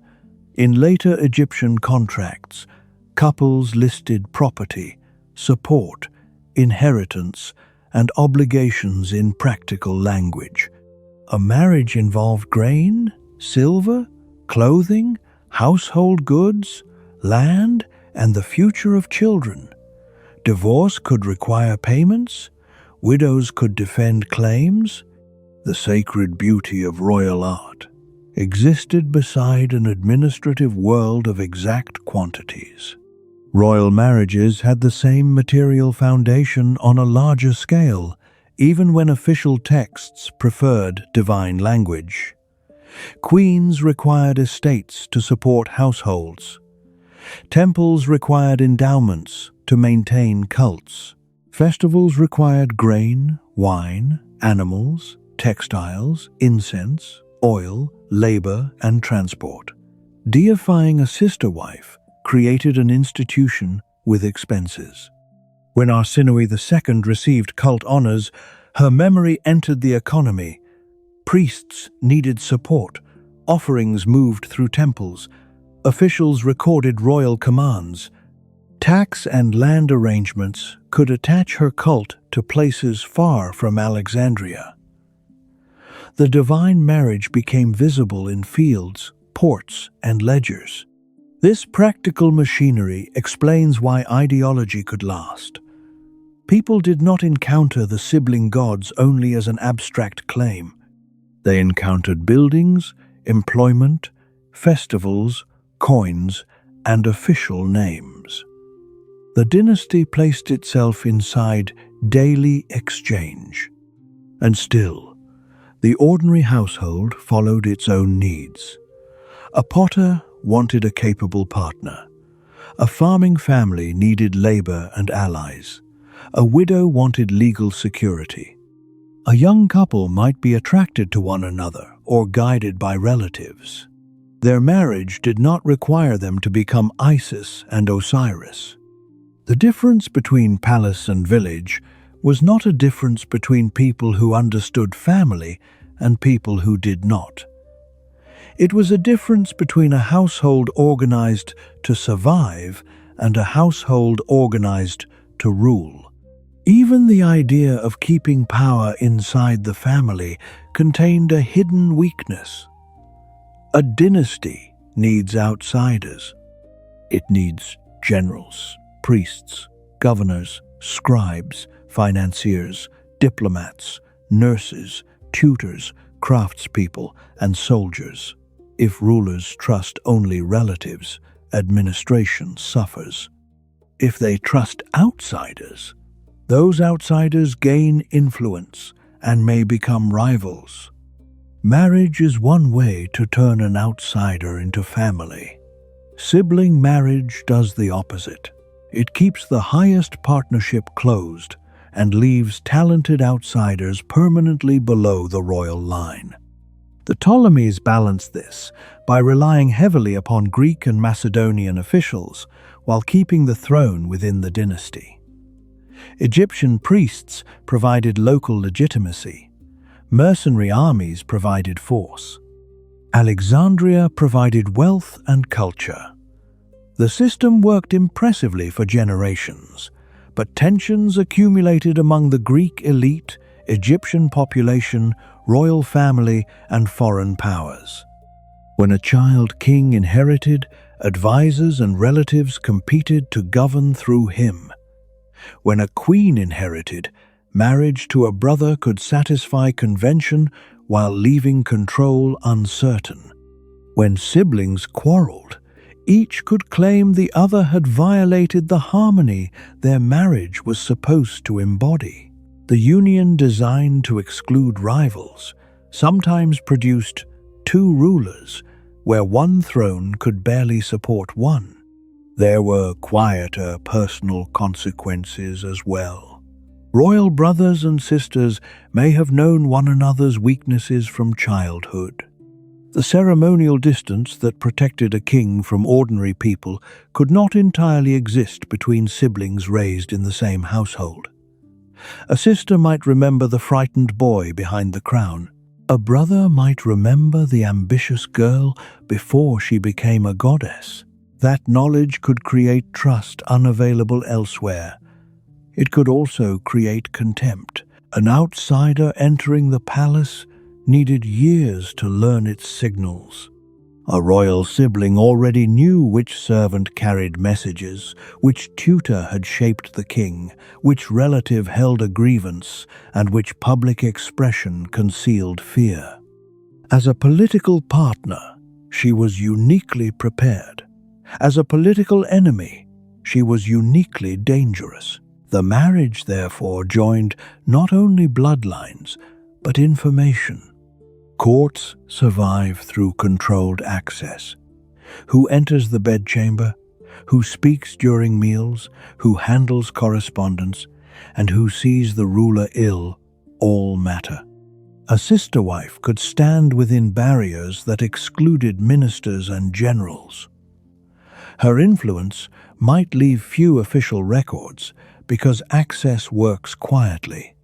In later Egyptian contracts, couples listed property, support, inheritance, and obligations in practical language. A marriage involved grain, silver, clothing, household goods, land, and the future of children. Divorce could require payments. Widows could defend claims. The sacred beauty of royal art existed beside an administrative world of exact quantities. Royal marriages had the same material foundation on a larger scale, even when official texts preferred divine language. Queens required estates to support households. Temples required endowments to maintain cults. Festivals required grain, wine, animals, textiles, incense, oil, labor, and transport. Deifying a sister wife created an institution with expenses. When Arsinoe II received cult honors, Her memory entered the economy. Priests needed support. Offerings moved through temples. Officials recorded royal commands. Tax and land arrangements could attach her cult to places far from Alexandria. The divine marriage became visible in fields, ports, and ledgers. This practical machinery explains why ideology could last. People did not encounter the sibling gods only as an abstract claim. They encountered buildings, employment, festivals, coins, and official names. The dynasty placed itself inside daily exchange. And still, the ordinary household followed its own needs. A potter wanted a capable partner. A farming family needed labor and allies. A widow wanted legal security. A young couple might be attracted to one another or guided by relatives. Their marriage did not require them to become Isis and Osiris. The difference between palace and village was not a difference between people who understood family and people who did not. It was a difference between a household organized to survive and a household organized to rule. Even the idea of keeping power inside the family contained a hidden weakness. A dynasty needs outsiders. It needs generals, priests, governors, scribes, financiers, diplomats, nurses, tutors, craftspeople, and soldiers. If rulers trust only relatives, administration suffers. If they trust outsiders, those outsiders gain influence and may become rivals. Marriage is one way to turn an outsider into family. Sibling marriage does the opposite. It keeps the highest partnership closed and leaves talented outsiders permanently below the royal line. The Ptolemies balanced this by relying heavily upon Greek and Macedonian officials while keeping the throne within the dynasty. Egyptian priests provided local legitimacy. Mercenary armies provided force. Alexandria provided wealth and culture. The system worked impressively for generations, but tensions accumulated among the Greek elite, Egyptian population, royal family, and foreign powers. When a child king inherited, advisors and relatives competed to govern through him. When a queen inherited, marriage to a brother could satisfy convention while leaving control uncertain. When siblings quarreled, each could claim the other had violated the harmony their marriage was supposed to embody. The union designed to exclude rivals sometimes produced two rulers, where one throne could barely support one. There were quieter personal consequences as well. Royal brothers and sisters may have known one another's weaknesses from childhood. The ceremonial distance that protected a king from ordinary people could not entirely exist between siblings raised in the same household. A sister might remember the frightened boy behind the crown. A brother might remember the ambitious girl before she became a goddess. That knowledge could create trust unavailable elsewhere. It could also create contempt. An outsider entering the palace needed years to learn its signals. A royal sibling already knew which servant carried messages, which tutor had shaped the king, which relative held a grievance, and which public expression concealed fear. As a political partner, she was uniquely prepared. As a political enemy, she was uniquely dangerous. The marriage, therefore, joined not only bloodlines, but information. Courts survive through controlled access. Who enters the bedchamber, who speaks during meals, who handles correspondence, and who sees the ruler ill, all matter. A sister wife could stand within barriers that excluded ministers and generals. Her influence might leave few official records because access works quietly.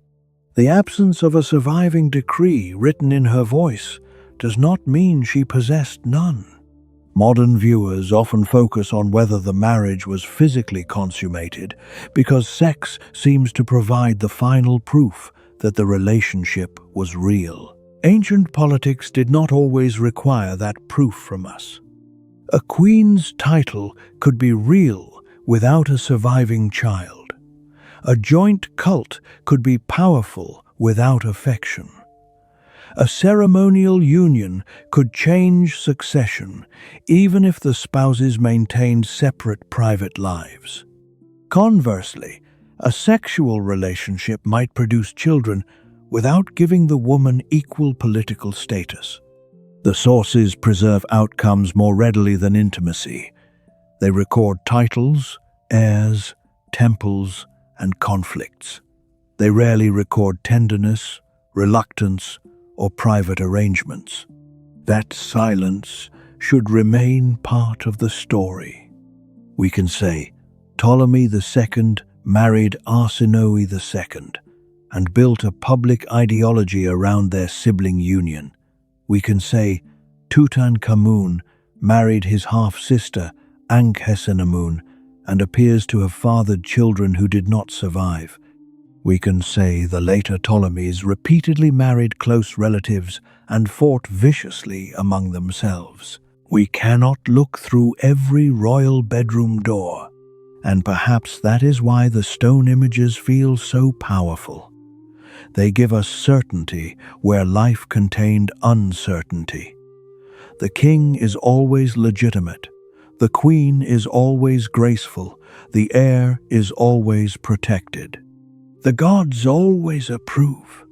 The absence of a surviving decree written in her voice does not mean she possessed none. Modern viewers often focus on whether the marriage was physically consummated because sex seems to provide the final proof that the relationship was real. Ancient politics did not always require that proof from us. A queen's title could be real without a surviving child. A joint cult could be powerful without affection. A ceremonial union could change succession, even if the spouses maintained separate private lives. Conversely, a sexual relationship might produce children without giving the woman equal political status. The sources preserve outcomes more readily than intimacy. They record titles, heirs, temples, and conflicts. They rarely record tenderness, reluctance, or private arrangements. That silence should remain part of the story. We can say, Ptolemy II married Arsinoe II and built a public ideology around their sibling union. We can say, Tutankhamun married his half-sister Ankhesenamun and appears to have fathered children who did not survive. We can say the later Ptolemies repeatedly married close relatives and fought viciously among themselves. We cannot look through every royal bedroom door, and perhaps that is why the stone images feel so powerful. They give us certainty where life contained uncertainty. The king is always legitimate. The queen is always graceful. The heir is always protected. The gods always approve.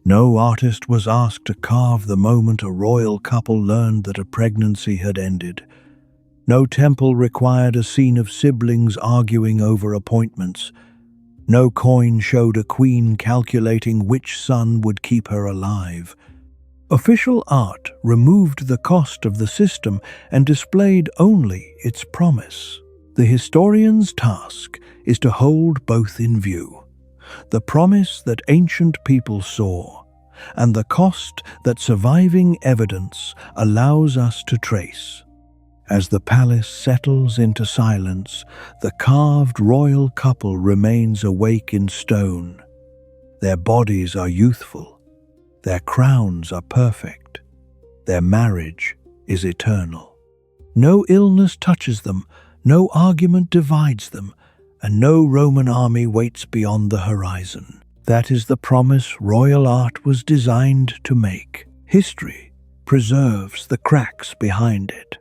No artist was asked to carve the moment a royal couple learned that a pregnancy had ended. No temple required a scene of siblings arguing over appointments. No coin showed a queen calculating which son would keep her alive. Official art removed the cost of the system and displayed only its promise. The historian's task is to hold both in view: the promise that ancient people saw, and the cost that surviving evidence allows us to trace. As the palace settles into silence, the carved royal couple remains awake in stone. Their bodies are youthful. Their crowns are perfect. Their marriage is eternal. No illness touches them, no argument divides them, and no Roman army waits beyond the horizon. That is the promise royal art was designed to make. History preserves the cracks behind it.